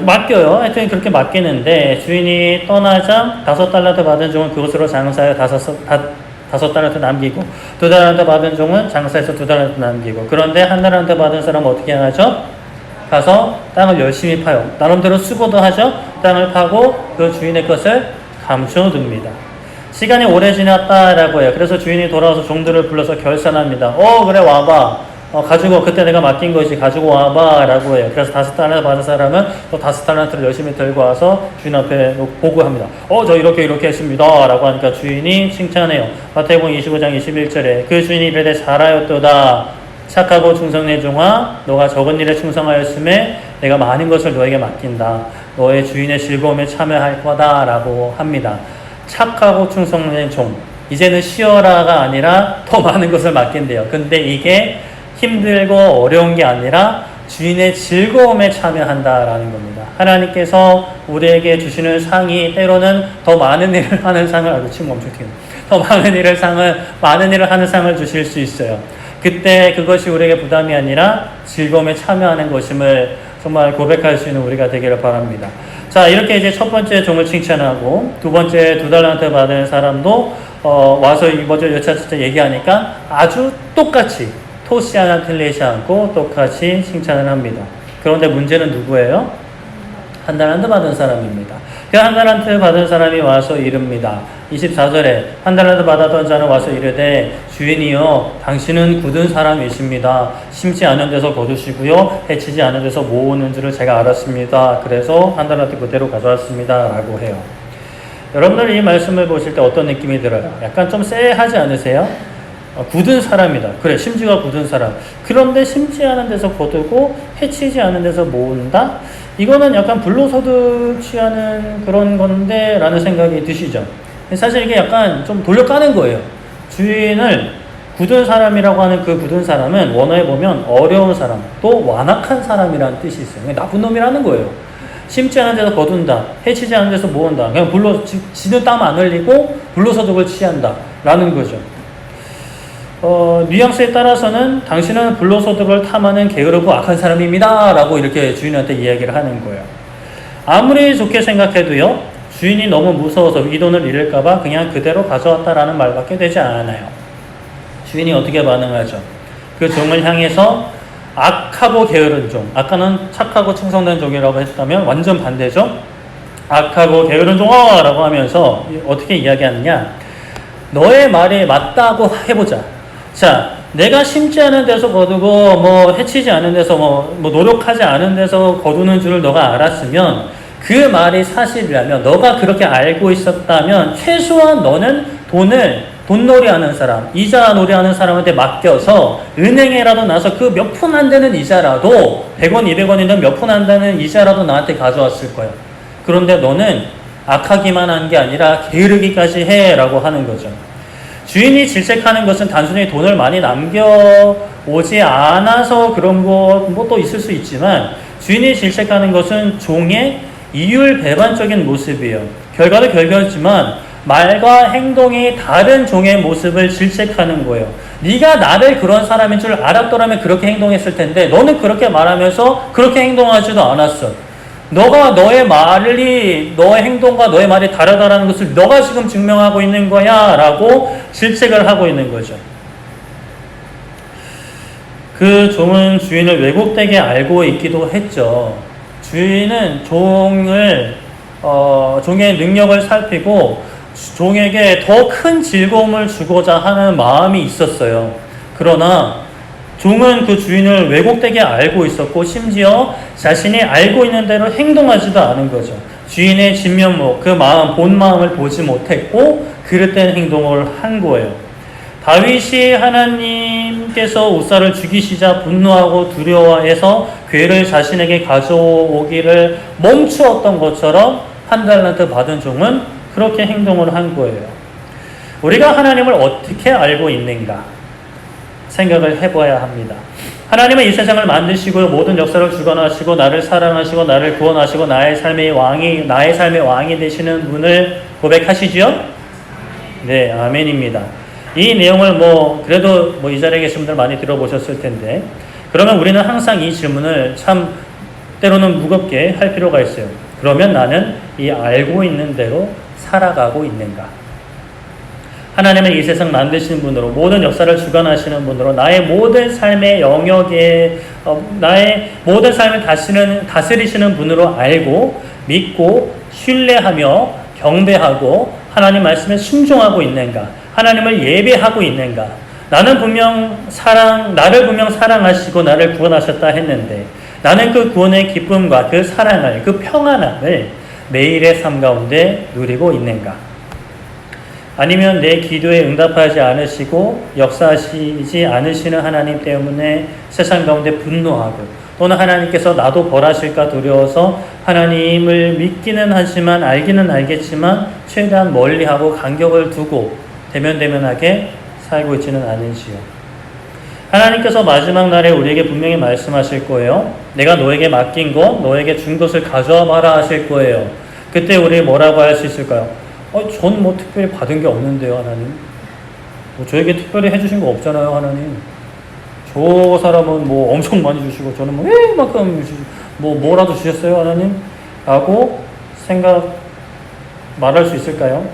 맡겨요. 하여튼 그렇게 맡기는데 주인이 떠나자 5달란트 받은 종은 그것으로 장사하여 5달란트 남기고 2달란트 받은 종은 장사해서 2달란트 남기고 그런데 1달란트 받은 사람은 어떻게 하죠? 가서 땅을 열심히 파요. 나름대로 수고도 하죠. 땅을 파고 그 주인의 것을 감춰둡니다. 시간이 오래 지났다라고 해요. 그래서 주인이 돌아와서 종들을 불러서 결산합니다. 그래 와봐. 가지고 그때 내가 맡긴 것이 가지고 와봐 라고 해요. 그래서 5달란트 받은 사람은 또 5달란트를 열심히 들고 와서 주인 앞에 보고합니다. 저 이렇게 했습니다 라고 하니까 주인이 칭찬해요. 마태복음 25장 21절에 그 주인이 이르되 잘하였도다 착하고 충성된 종아 너가 적은 일에 충성하였음에 내가 많은 것을 너에게 맡긴다. 너의 주인의 즐거움에 참여할 거다 라고 합니다. 착하고 충성된 종 이제는 쉬어라가 아니라 더 많은 것을 맡긴대요. 근데 이게 힘들고 어려운 게 아니라 주인의 즐거움에 참여한다라는 겁니다. 하나님께서 우리에게 주시는 상이 때로는 더 많은 일을 하는 상을 지금 엄청 튀는 더 많은 일을 하는 상을 주실 수 있어요. 그때 그것이 우리에게 부담이 아니라 즐거움에 참여하는 것임을 정말 고백할 수 있는 우리가 되기를 바랍니다. 자, 이렇게 이제 첫 번째 종을 칭찬하고 두 번째 2달란트 받은 사람도 와서 이번에 여차저차 얘기하니까 아주 똑같이 토시 하나 틀리지 않고 똑같이 칭찬을 합니다. 그런데 문제는 누구예요? 한 달란트 받은 사람입니다. 그 한 달란트 받은 사람이 와서 이릅니다. 24절에 한 달란트 받았던 자는 와서 이르되 주인이여 당신은 굳은 사람이십니다. 심지 않은 데서 거두시고요 해치지 않은 데서 모으는 줄을 제가 알았습니다. 그래서 한 달란트 그대로 가져왔습니다 라고 해요. 여러분들 이 말씀을 보실 때 어떤 느낌이 들어요? 약간 좀 쎄하지 않으세요? 굳은 사람이다. 그래, 심지가 굳은 사람. 그런데 심지 않은 데서 거두고 해치지 않은 데서 모은다? 이거는 약간 불로소득 취하는 그런 건데 라는 생각이 드시죠? 사실 이게 약간 좀 돌려까는 거예요. 주인을 굳은 사람이라고 하는 그 굳은 사람은 원어에 보면 어려운 사람, 또 완악한 사람이라는 뜻이 있어요. 나쁜 놈이라는 거예요. 심지 않은 데서 거둔다, 해치지 않은 데서 모은다. 그냥 지는 땀 안 흘리고 불로소득을 취한다 라는 거죠. 뉘앙스에 따라서는 당신은 불로소득을 탐하는 게으르고 악한 사람입니다 라고 이렇게 주인한테 이야기를 하는 거예요. 아무리 좋게 생각해도요, 주인이 너무 무서워서 이 돈을 잃을까봐 그냥 그대로 가져왔다라는 말밖에 되지 않아요. 주인이 어떻게 반응하죠? 그 종을 향해서 악하고 게으른 종, 아까는 착하고 충성된 종이라고 했다면 완전 반대죠. 악하고 게으른 종아 라고 하면서 어떻게 이야기하느냐, 너의 말이 맞다고 해보자. 자, 내가 심지 않은 데서 거두고 뭐 해치지 않은 데서 뭐 노력하지 않은 데서 거두는 줄을 너가 알았으면, 그 말이 사실이라면, 너가 그렇게 알고 있었다면 최소한 너는 돈놀이하는 사람, 이자 놀이하는 사람한테 맡겨서 은행에라도 나서 그 몇 푼 안 되는 이자라도 100원, 200원이든 몇 푼 안 되는 이자라도 나한테 가져왔을 거야. 그런데 너는 악하기만 한 게 아니라 게으르기까지 해 라고 하는 거죠. 주인이 질책하는 것은 단순히 돈을 많이 남겨오지 않아서 그런 것도 있을 수 있지만, 주인이 질책하는 것은 종의 이율배반적인 모습이에요. 결과도 결과였지만 말과 행동이 다른 종의 모습을 질책하는 거예요. 네가 나를 그런 사람인 줄 알았더라면 그렇게 행동했을 텐데 너는 그렇게 말하면서 그렇게 행동하지도 않았어. 너가 너의 행동과 너의 말이 다르다라는 것을 너가 지금 증명하고 있는 거야 라고 질책을 하고 있는 거죠. 그 종은 주인을 왜곡되게 알고 있기도 했죠. 주인은 종의 능력을 살피고 종에게 더 큰 즐거움을 주고자 하는 마음이 있었어요. 그러나 종은 그 주인을 왜곡되게 알고 있었고, 심지어 자신이 알고 있는 대로 행동하지도 않은 거죠. 주인의 진면목, 그 마음, 본 마음을 보지 못했고 그릇된 행동을 한 거예요. 다윗이 하나님께서 우사를 죽이시자 분노하고 두려워해서 괴를 자신에게 가져오기를 멈추었던 것처럼 한 달란트 받은 종은 그렇게 행동을 한 거예요. 우리가 하나님을 어떻게 알고 있는가 생각을 해봐야 합니다. 하나님은 이 세상을 만드시고 모든 역사를 주관하시고 나를 사랑하시고 나를 구원하시고 나의 삶의 왕이 되시는 분을 고백하시지요? 네, 아멘입니다. 이 내용을 그래도 이 자리에 계신 분들 많이 들어보셨을 텐데, 그러면 우리는 항상 이 질문을 참 때로는 무겁게 할 필요가 있어요. 그러면 나는 이 알고 있는 대로 살아가고 있는가? 하나님은 이 세상 만드시는 분으로, 모든 역사를 주관하시는 분으로, 나의 모든 삶의 영역에 나의 모든 삶을 다스리시는 분으로 알고 믿고 신뢰하며 경배하고 하나님 말씀에 순종하고 있는가? 하나님을 예배하고 있는가? 나를 분명 사랑하시고 나를 구원하셨다 했는데, 나는 그 구원의 기쁨과 그 사랑을, 그 평안함을 매일의 삶 가운데 누리고 있는가? 아니면 내 기도에 응답하지 않으시고 역사하시지 않으시는 하나님 때문에 세상 가운데 분노하고, 또는 하나님께서 나도 벌하실까 두려워서 하나님을 믿기는 하지만 알기는 알겠지만 최대한 멀리하고 간격을 두고 대면대면하게 살고 있지는 않으시오. 하나님께서 마지막 날에 우리에게 분명히 말씀하실 거예요. 내가 너에게 맡긴 것, 너에게 준 것을 가져와 봐라 하실 거예요. 그때 우리 뭐라고 할 수 있을까요? 전 특별히 받은 게 없는데요, 하나님. 저에게 특별히 해주신 거 없잖아요, 하나님. 저 사람은 엄청 많이 주시고 저는 이만큼 뭐라도 주셨어요, 하나님? 라고 말할 수 있을까요?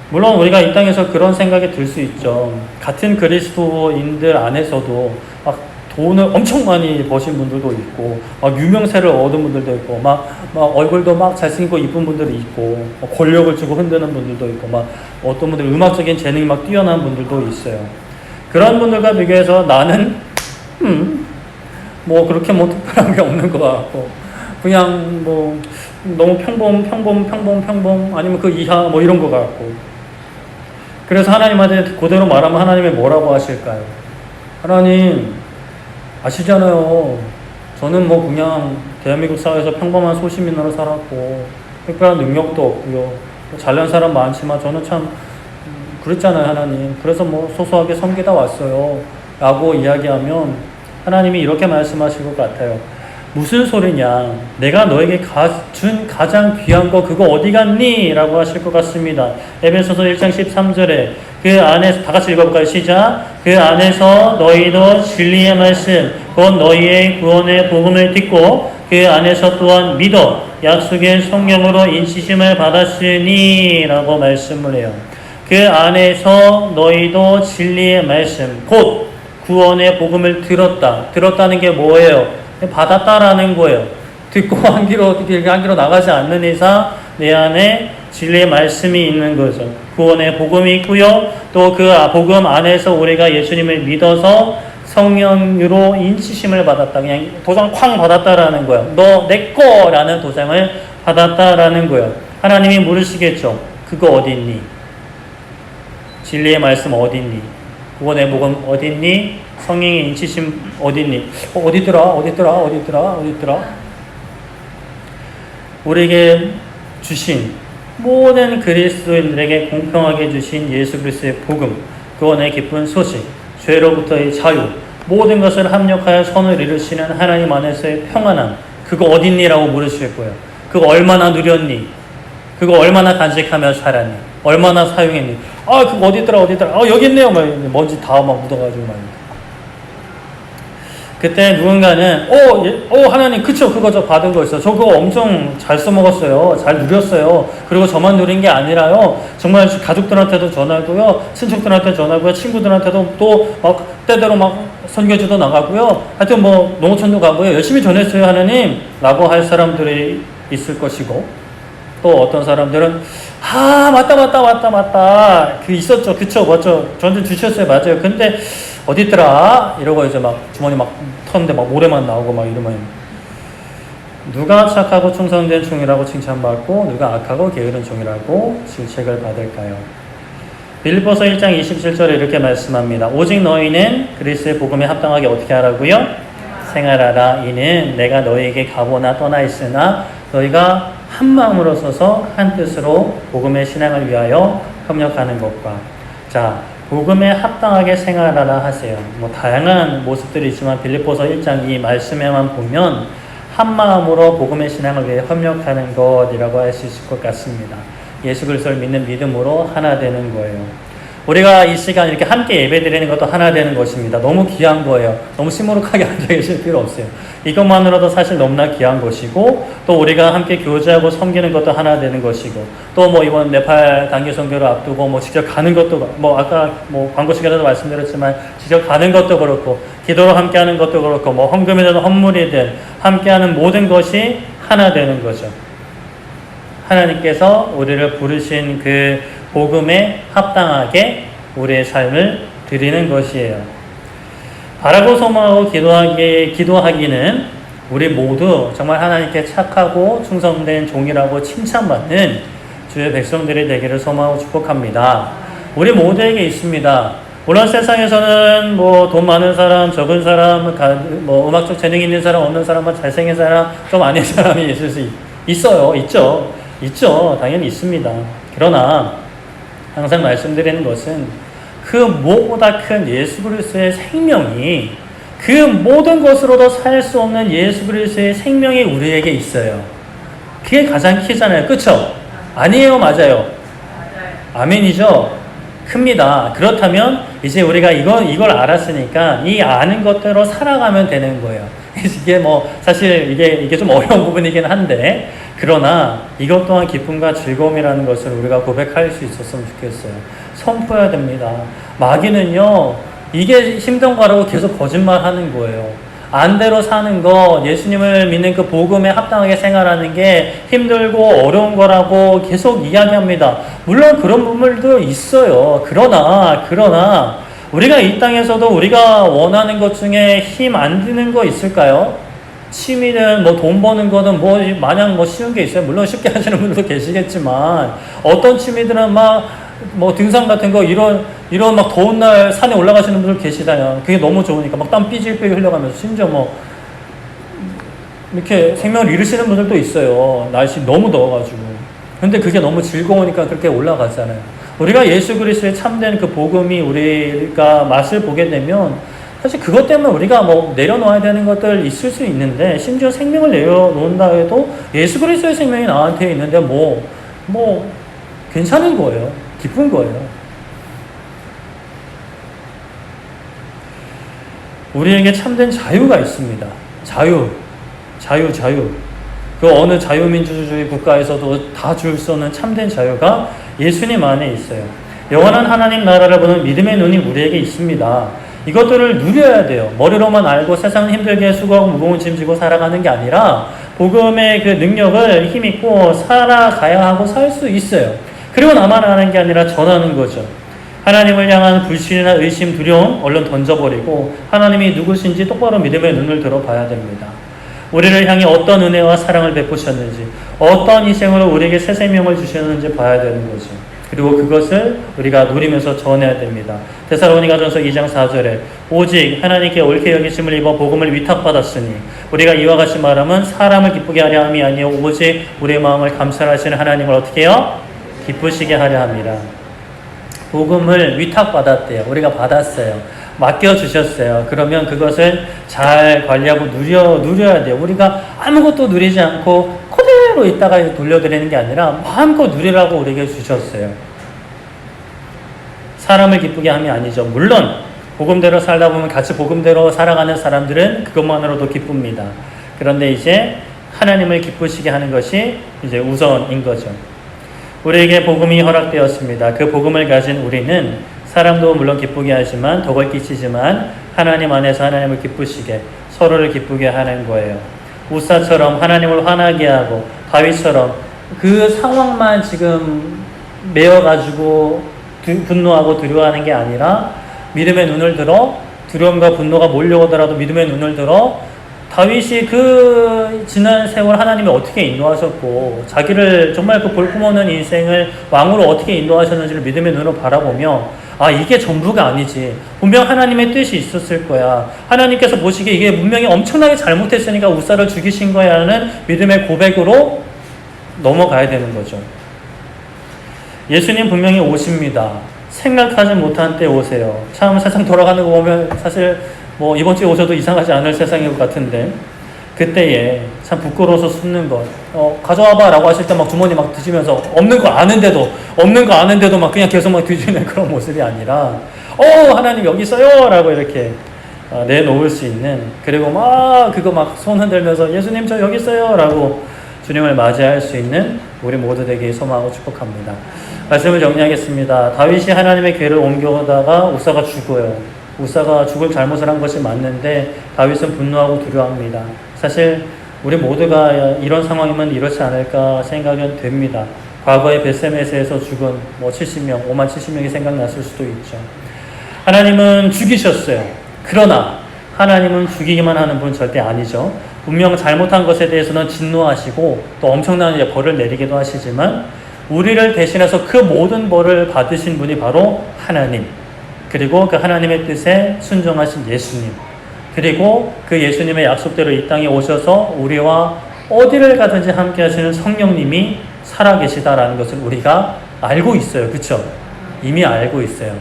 물론 우리가 이 땅에서 그런 생각이 들 수 있죠. 같은 그리스도인들 안에서도 돈을 엄청 많이 버신 분들도 있고, 막 유명세를 얻은 분들도 있고, 막 얼굴도 막 잘생기고 이쁜 분들이 있고, 권력을 주고 흔드는 분들도 있고, 막 어떤 분들 음악적인 재능이 막 뛰어난 분들도 있어요. 그런 분들과 비교해서 나는, 뭐 그렇게 뭐 특별한 게 없는 것 같고, 그냥 뭐 너무 평범, 아니면 그 이하 뭐 이런 것 같고. 그래서 하나님한테 그대로 말하면 하나님이 뭐라고 하실까요? 하나님, 아시잖아요. 저는 뭐 그냥 대한민국 사회에서 평범한 소시민으로 살았고, 특별한 능력도 없고요. 잘난 사람 많지만 저는 참 그랬잖아요, 하나님. 그래서 뭐 소소하게 섬기다 왔어요. 라고 이야기하면 하나님이 이렇게 말씀하실 것 같아요. 무슨 소리냐? 내가 너에게 준 가장 귀한 거 그거 어디 갔니? 라고 하실 것 같습니다. 에베소서 1장 13절에 그 안에서 다 같이 읽어볼까요? 시작. 그 안에서 너희도 진리의 말씀 곧 너희의 구원의 복음을 듣고 그 안에서 또한 믿어 약속의 성령으로 인치심을 받았으니 라고 말씀을 해요. 그 안에서 너희도 진리의 말씀 곧 구원의 복음을 들었다는 게 뭐예요? 받았다라는 거예요. 듣고 한 귀로 나가지 않는 이상 내 안에 진리의 말씀이 있는 거죠. 구원의 복음이 있고요. 또 그 복음 안에서 우리가 예수님을 믿어서 성령으로 인치심을 받았다. 그냥 도장 쾅 받았다라는 거예요. 너 내 거라는 도장을 받았다라는 거예요. 하나님이 물으시겠죠. 그거 어디 있니? 진리의 말씀 어디 있니? 구원의 복음 어디 있니? 성령의 인치심 어디 있니? 어디더라? 우리에게 주신 모든 그리스도인들에게 공평하게 주신 예수 그리스도의 복음, 구원의 기쁜 소식, 죄로부터의 자유, 모든 것을 합력하여 선을 이루시는 하나님 안에서의 평안함, 그거 어딨니라고 물으실 거예요. 그거 얼마나 누렸니? 그거 얼마나 간직하며 살았니? 얼마나 사용했니? 그거 어디더라? 여기 있네요. 먼지 다 막 묻어가지고 막. 그때 누군가는 하나님 그쵸 그거 저 받은 거 있어요. 저 그거 엄청 잘 써먹었어요. 잘 누렸어요. 그리고 저만 누린 게 아니라요. 정말 가족들한테도 전하고요. 친척들한테 전하고요. 친구들한테도 또 막 때대로 막 선교지도 나가고요. 하여튼 뭐 농어촌도 가고요. 열심히 전했어요 하나님 라고 할 사람들이 있을 것이고, 또 어떤 사람들은 맞다 그 있었죠. 그쵸 맞죠. 저한테 주셨어요. 맞아요. 근데 어디 있더라? 이러고 이제 막 주머니 막 터는데 막 모래만 나오고 막 이러면 누가 착하고 충성된 종이라고 칭찬받고 누가 악하고 게으른 종이라고 질책을 받을까요? 빌립보서 1장 27절에 이렇게 말씀합니다. 오직 너희는 그리스도의 복음에 합당하게 어떻게 하라고요? 생활하라. 이는 내가 너희에게 가보나 떠나 있으나 너희가 한 마음으로 서서 한 뜻으로 복음의 신앙을 위하여 협력하는 것과, 자 복음에 합당하게 생활하라 하세요. 뭐 다양한 모습들이 있지만 빌립보서 1장 이 말씀에만 보면 한 마음으로 복음의 신앙을 위해 협력하는 것이라고 할 수 있을 것 같습니다. 예수 그리스도를 믿는 믿음으로 하나 되는 거예요. 우리가 이 시간 이렇게 함께 예배드리는 것도 하나 되는 것입니다. 너무 귀한 거예요. 너무 시무룩하게 앉아 계실 필요 없어요. 이것만으로도 사실 너무나 귀한 것이고, 또 우리가 함께 교제하고 섬기는 것도 하나 되는 것이고, 또 뭐 이번 네팔 단기 선교를 앞두고 뭐 직접 가는 것도, 뭐 아까 뭐 광고 시간에도 말씀드렸지만 직접 가는 것도 그렇고, 기도로 함께 하는 것도 그렇고, 뭐 헌금이든 헌물이든 함께 하는 모든 것이 하나 되는 거죠. 하나님께서 우리를 부르신 그 복음에 합당하게 우리의 삶을 드리는 것이에요. 바라고 소망하고 기도하기는 우리 모두 정말 하나님께 착하고 충성된 종이라고 칭찬받는 주의 백성들이 되기를 소망하고 축복합니다. 우리 모두에게 있습니다. 물론 세상에서는 뭐 돈 많은 사람, 적은 사람, 뭐 음악적 재능 있는 사람, 없는 사람, 잘생긴 사람, 좀 아닌 사람이 있을 수 있죠. 당연히 있습니다. 그러나 항상 말씀드리는 것은 그 무엇보다 큰 예수 그리스도의 생명이, 그 모든 것으로도 살 수 없는 예수 그리스도의 생명이 우리에게 있어요. 그게 가장 크잖아요. 그렇죠? 아니에요? 맞아요? 아멘이죠? 큽니다. 그렇다면 이제 우리가 이걸 알았으니까 이 아는 것대로 살아가면 되는 거예요. 이게 뭐 사실 이게 좀 어려운 부분이긴 한데, 그러나 이것 또한 기쁨과 즐거움이라는 것을 우리가 고백할 수 있었으면 좋겠어요. 선포해야 됩니다. 마귀는요 이게 힘든 거라고 계속 거짓말 하는 거예요. 안대로 사는 거, 예수님을 믿는 그 복음에 합당하게 생활하는 게 힘들고 어려운 거라고 계속 이야기합니다. 물론 그런 부분도 있어요. 그러나 우리가 이 땅에서도 우리가 원하는 것 중에 힘 안 드는 거 있을까요? 취미는 뭐 돈 버는 거는 뭐 마냥 뭐 쉬운 게 있어요. 물론 쉽게 하시는 분들도 계시겠지만 어떤 취미들은 막 뭐 등산 같은 거 이런 막 더운 날 산에 올라가시는 분들 계시다요. 그게 너무 좋으니까 막 땀 삐질삐질 흘려가면서 심지어 뭐 이렇게 생명을 잃으시는 분들도 있어요. 날씨 너무 더워가지고. 근데 그게 너무 즐거우니까 그렇게 올라가잖아요. 우리가 예수 그리스도의 참된 그 복음이 우리가 맛을 보게 되면 사실 그것 때문에 우리가 뭐 내려놓아야 되는 것들 있을 수 있는데 심지어 생명을 내려놓는다 해도 예수 그리스도의 생명이 나한테 있는데 뭐 괜찮은 거예요. 기쁜 거예요. 우리에게 참된 자유가 있습니다. 자유. 그 어느 자유민주주의 국가에서도 다 줄 수 없는 참된 자유가 예수님 안에 있어요. 영원한 하나님 나라를 보는 믿음의 눈이 우리에게 있습니다. 이것들을 누려야 돼요. 머리로만 알고 세상은 힘들게 수고하고 무거운 짐 지고 살아가는 게 아니라 복음의 그 능력을 힘입고 살아가야 하고 살 수 있어요. 그리고 나만 하는 게 아니라 전하는 거죠. 하나님을 향한 불신이나 의심, 두려움 얼른 던져버리고 하나님이 누구신지 똑바로 믿음의 눈을 들어봐야 됩니다. 우리를 향해 어떤 은혜와 사랑을 베푸셨는지, 어떤 희생으로 우리에게 새 생명을 주셨는지 봐야 되는 거죠. 그리고 그것을 우리가 누리면서 전해야 됩니다. 데살로니가전서 2장 4절에 오직 하나님께 옳게 여기심을 입어 복음을 위탁받았으니 우리가 이와 같이 말하면 사람을 기쁘게 하려 함이 아니요 오직 우리의 마음을 감찰하시는 하나님을 어떻게 해요? 기쁘시게 하려 합니다. 복음을 위탁받았대요. 우리가 받았어요. 맡겨주셨어요. 그러면 그것을 잘 관리하고 누려야 돼요. 우리가 아무것도 누리지 않고 그대로 있다가 돌려드리는 게 아니라 마음껏 누리라고 우리에게 주셨어요. 사람을 기쁘게 함이 아니죠. 물론 복음대로 살다 보면 같이 복음대로 살아가는 사람들은 그것만으로도 기쁩니다. 그런데 이제 하나님을 기쁘시게 하는 것이 이제 우선인 거죠. 우리에게 복음이 허락되었습니다. 그 복음을 가진 우리는 사람도 물론 기쁘게 하지만 덕을 끼치지만 하나님 안에서 하나님을 기쁘시게 서로를 기쁘게 하는 거예요. 우사처럼 하나님을 화나게 하고 다윗처럼 그 상황만 지금 메어가지고 분노하고 두려워하는 게 아니라 믿음의 눈을 들어 두려움과 분노가 몰려오더라도 믿음의 눈을 들어 다윗이 그 지난 세월 하나님이 어떻게 인도하셨고 자기를 정말 그 볼품없는 인생을 왕으로 어떻게 인도하셨는지를 믿음의 눈으로 바라보며 이게 전부가 아니지. 분명 하나님의 뜻이 있었을 거야. 하나님께서 보시기에 이게 분명히 엄청나게 잘못했으니까 우사를 죽이신 거야 하는 믿음의 고백으로 넘어가야 되는 거죠. 예수님 분명히 오십니다. 생각하지 못한 때 오세요. 참 세상 돌아가는 거 보면 사실 뭐 이번 주에 오셔도 이상하지 않을 세상인 것 같은데 그때에 참 부끄러워서 숨는 것 가져와봐 라고 하실 때 막 주머니 막 뒤지면서 없는 거 아는데도 막 그냥 계속 막 뒤지는 그런 모습이 아니라 하나님 여기 있어요 라고 이렇게 내놓을 수 있는 그리고 막 그거 막 손 흔들면서 예수님 저 여기 있어요 라고 주님을 맞이할 수 있는 우리 모두 되게 소망하고 축복합니다. 말씀을 정리하겠습니다. 다윗이 하나님의 궤를 옮겨오다가 우사가 죽어요. 우사가 죽을 잘못을 한 것이 맞는데 다윗은 분노하고 두려워합니다. 사실 우리 모두가 이런 상황이면 이렇지 않을까 생각은 됩니다. 과거에 벳세메스에서 죽은 70명, 5만 70명이 생각났을 수도 있죠. 하나님은 죽이셨어요. 그러나 하나님은 죽이기만 하는 분은 절대 아니죠. 분명 잘못한 것에 대해서는 진노하시고 또 엄청난 벌을 내리기도 하시지만 우리를 대신해서 그 모든 벌을 받으신 분이 바로 하나님, 그리고 그 하나님의 뜻에 순종하신 예수님, 그리고 그 예수님의 약속대로 이 땅에 오셔서 우리와 어디를 가든지 함께 하시는 성령님이 살아계시다라는 것을 우리가 알고 있어요. 그렇죠? 이미 알고 있어요.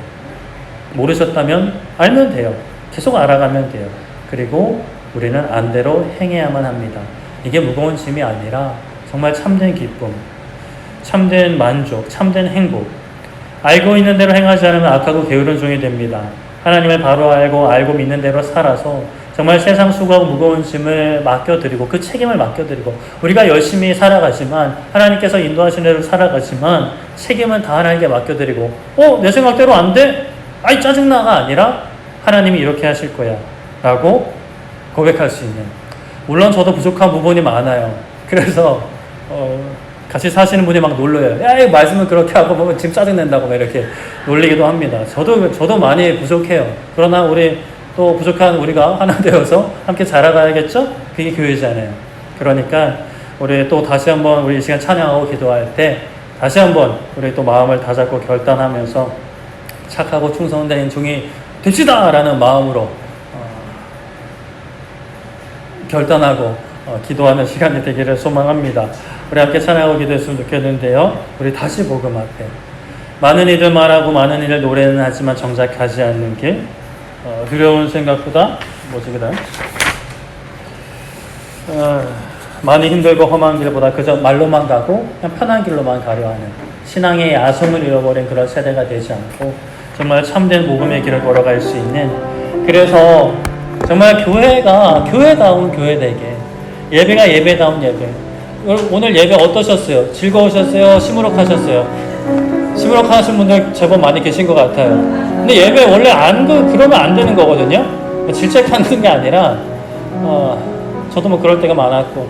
모르셨다면 알면 돼요. 계속 알아가면 돼요. 그리고 우리는 안대로 행해야만 합니다. 이게 무거운 짐이 아니라 정말 참된 기쁨, 참된 만족, 참된 행복. 알고 있는 대로 행하지 않으면 악하고 게으른 종이 됩니다. 하나님을 바로 알고 믿는 대로 살아서 정말 세상 수고하고 무거운 짐을 맡겨드리고 그 책임을 맡겨드리고 우리가 열심히 살아가지만 하나님께서 인도하신 대로 살아가지만 책임은 다 하나님께 맡겨드리고 내 생각대로 안 돼? 아이 짜증나가 아니라 하나님이 이렇게 하실 거야 라고 고백할 수 있는. 물론 저도 부족한 부분이 많아요. 그래서 같이 사시는 분이 막 놀려요. 야, 이 말씀은 그렇게 하고 보면 지금 짜증낸다고 막 이렇게 놀리기도 합니다. 저도 많이 부족해요. 그러나 우리 또 부족한 우리가 하나 되어서 함께 자라가야겠죠? 그게 교회잖아요. 그러니까 우리 또 다시 한번 우리 이 시간 찬양하고 기도할 때 다시 한번 우리 또 마음을 다잡고 결단하면서 착하고 충성된 인종이 됩시다! 라는 마음으로 결단하고 기도하는 시간이 되기를 소망합니다. 우리 함께 찬양하고 기도했으면 좋겠는데요. 우리 다시 복음 앞에 많은 이들 말하고 많은 이들 노래는 하지만 정작 가지 않는 길, 두려운 생각보다 뭐지 그다음 많이 힘들고 험한 길보다 그저 말로만 가고 그냥 편한 길로만 가려 하는 신앙의 야성을 잃어버린 그런 세대가 되지 않고 정말 참된 복음의 길을 걸어갈 수 있는, 그래서 정말 교회가 교회다운 교회 되게, 예배가 예배다운 예배. 오늘 예배 어떠셨어요? 즐거우셨어요? 시무룩하셨어요? 시무룩하신 분들 제법 많이 계신 것 같아요. 근데 예배 원래 그러면 안 되는 거거든요. 질책하는 게 아니라 저도 뭐 그럴 때가 많았고,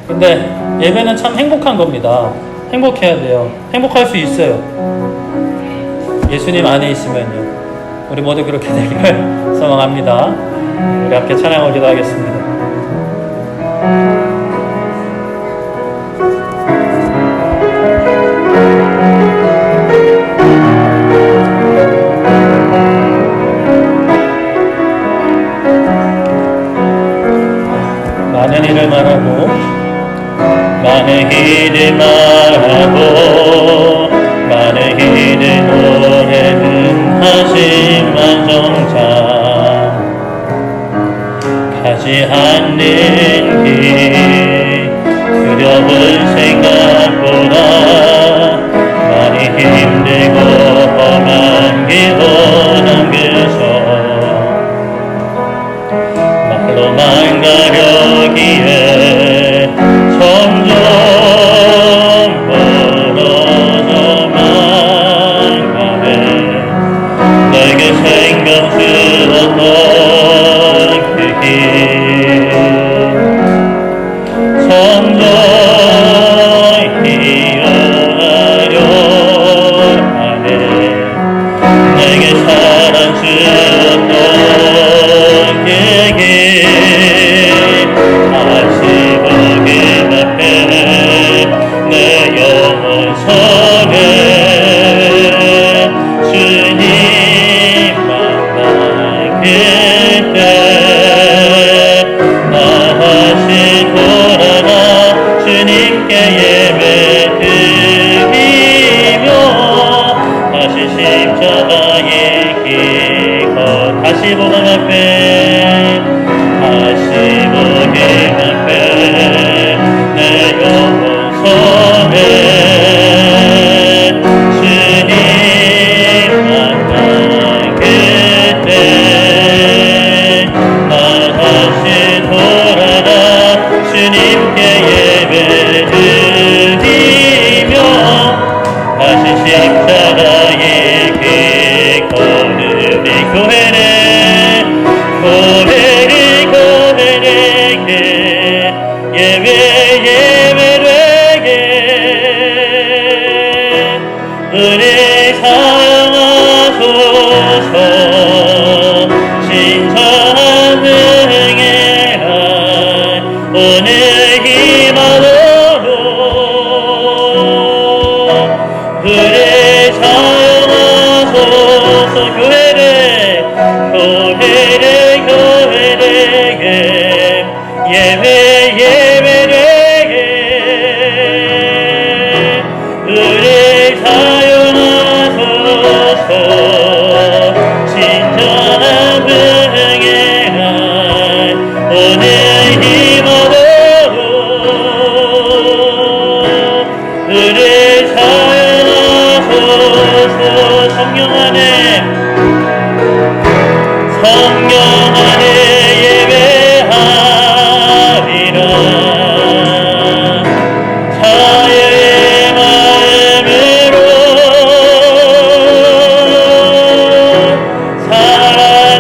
근데 예배는 참 행복한 겁니다. 행복해야 돼요. 행복할 수 있어요. 예수님 안에 있으면요. 우리 모두 그렇게 되기를 소망합니다. 우리 함께 찬양하고 기도하겠습니다. 많은 일을 말하고 많은 일을 말하고 많은 일을 노래는 하지만 정작 가지 않는 길, 두려운 생각보다 많이 힘들고 험한 길로 남겨서 말로만 가려기에 점점 멀어져만 가네. 내게 생각스러웠던 그 길 점점 희어나려 하네. 내게 사랑 주었던 그 길 다시 보기 앞에 내 영혼 성에 주님 만나 그때 나 다시 돌아가 주님께 예배 드리며 다시 십자가의 길 다시 복음 앞에 다시 복음 앞에 내 영혼 성에 주님 만나 그때 나 다시 돌아가 주님께 예배 드리며 다시 십자가의 길 거듭이 교회를 예배 되게 은혜 사용하소서. 신천한 능해라 오늘 희망으로 은혜 사용하소서. 교회를 예배 되게 은혜 사용하소서. 신전한 능해라 오늘 힘으로 은혜 사용하소서. 성령 안에 예배하리라. 자유의 마음으로 살아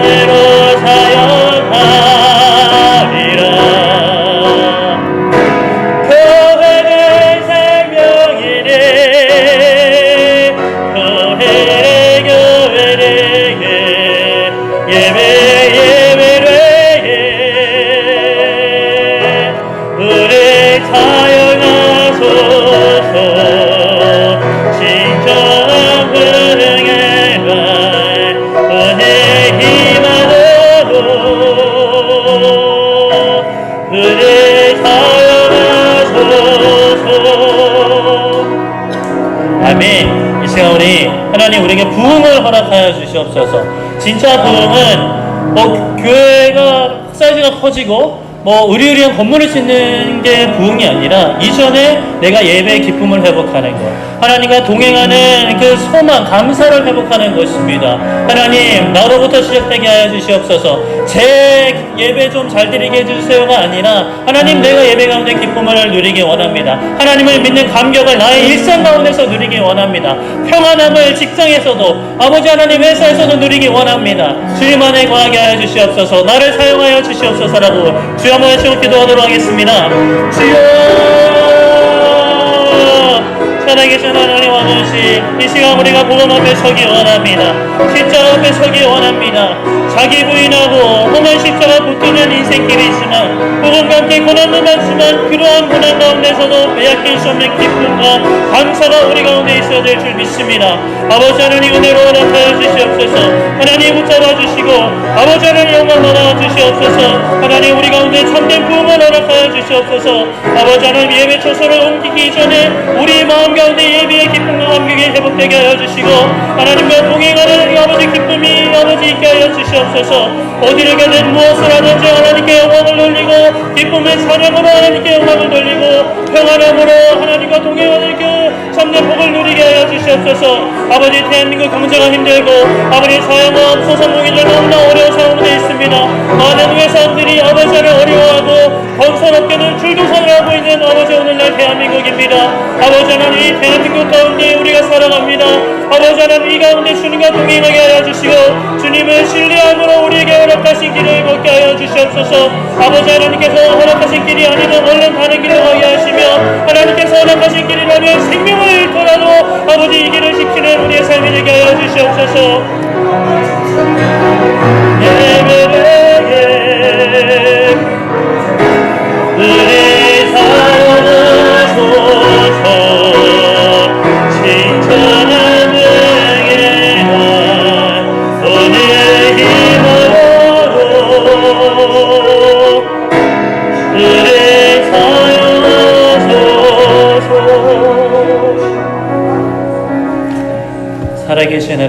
은혜 사용하소서. 아멘. 이 시간 우리 하나님 우리에게 부흥을 허락하여 주시옵소서. 진짜 부흥은 교회가 사이즈가 커지고 의리의리한 건물을 짓는 게 부흥이 아니라 이전에 내가 예배의 기쁨을 회복하는 것, 하나님과 동행하는 그 소망, 감사를 회복하는 것입니다. 하나님 나로부터 시작되게 하여 주시옵소서. 제 예배 좀 잘 드리게 해주세요가 아니라 하나님 내가 예배 가운데 기쁨을 누리기 원합니다. 하나님을 믿는 감격을 나의 일상 가운데서 누리기 원합니다. 평안함을 직장에서도 아버지 하나님 회사에서도 누리기 원합니다. 주님 안에 거하게 하여 주시옵소서. 나를 사용하여 주시옵소서라고 주여 한번 외치고 기도하도록 하겠습니다. 주여 살아계신 하나님 아버지, 이 시간 우리가 복음 앞에 서기 원합니다. 십자가 앞에 서기 원합니다. 자기 부인하고 험한 십자가 붙드는 인생길이지만 복음과 함께 고난도 많지만 그러한 고난 가운데서도 빼앗길 수 없는 기쁨과 감사가 우리 가운데 있어야 될 줄 믿습니다. 아버지 하나님 은혜로 허락하여 주시옵소서. 하나님 붙잡아 주시고 아버지 하나님 영광 받아 주시옵소서. 하나님 우리 가운데 참된 부흥을 허락하여 주시옵소서. 아버지 하나님 예배 처소를 옮기기 전에 우리 마음 가운데 예배의 기쁨과 감격이 회복되게 하여 주시고 하나님과 동행하는 이 아버지 기쁨이 아버지 있게 하여 주시옵소서. 어디를 가든 무엇을 하든지 하나님께 영광을 돌리고 기쁨의 찬양으로 하나님께 영광을 돌리고 평안함으로 하나님과 동행하는 그 참된 복을 누리게 하여 주시옵소서. 아버지 대한민국 경제가 힘들고 아버지 사용업 소상공인들 너무나 어려운 상황에 있습니다. 많은 회사들이 아버지를 어려워하고 건설업계는 줄도산을 하고 있는 아버지 오늘날 대한민국입니다. 아버지 하나님 이 대한민국 가운데 우리가 살아갑니다. 아버지 하나님 이 가운데 주님과 동행하게 하여 주시고 주님을 신뢰함으로 우리에게 허락하신 길을 걷게 하여 주시옵소서. 아버지 하나님께서 허락하신 길이 아니면 얼른 다른 길로 가게 하시며 하나님께서 허락하신 길이라면 생명을 잃더라도 아버지 이 길을 지키는 우리의 삶이 되게 하여 주시옵소서. 예배를 은혜 사용하소서. 진정한 응애한 오늘 힘으로 은혜 사용하소서. 살아계신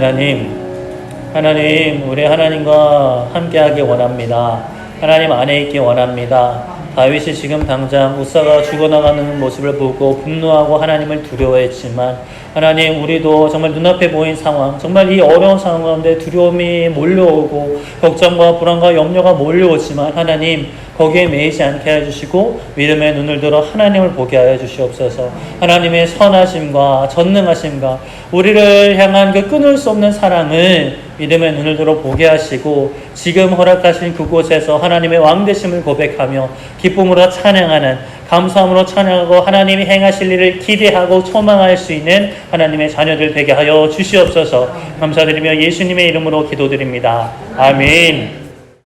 하나님 우리 하나님과 함께하기 원합니다. 하나님 안에 있기 원합니다. 다윗이 지금 당장 우사가 죽어나가는 모습을 보고 분노하고 하나님을 두려워했지만 하나님 우리도 정말 눈앞에 보인 상황, 정말 이 어려운 상황 가운데 두려움이 몰려오고 걱정과 불안과 염려가 몰려오지만 하나님 거기에 매이지 않게 해주시고 믿음의 눈을 들어 하나님을 보게 하여 주시옵소서. 하나님의 선하심과 전능하심과 우리를 향한 그 끊을 수 없는 사랑을 믿음의 눈을 들어 보게 하시고 지금 허락하신 그곳에서 하나님의 왕되심을 고백하며 기쁨으로 찬양하는, 감사함으로 찬양하고 하나님이 행하실 일을 기대하고 소망할 수 있는 하나님의 자녀들 되게 하여 주시옵소서. 감사드리며 예수님의 이름으로 기도드립니다. 아멘.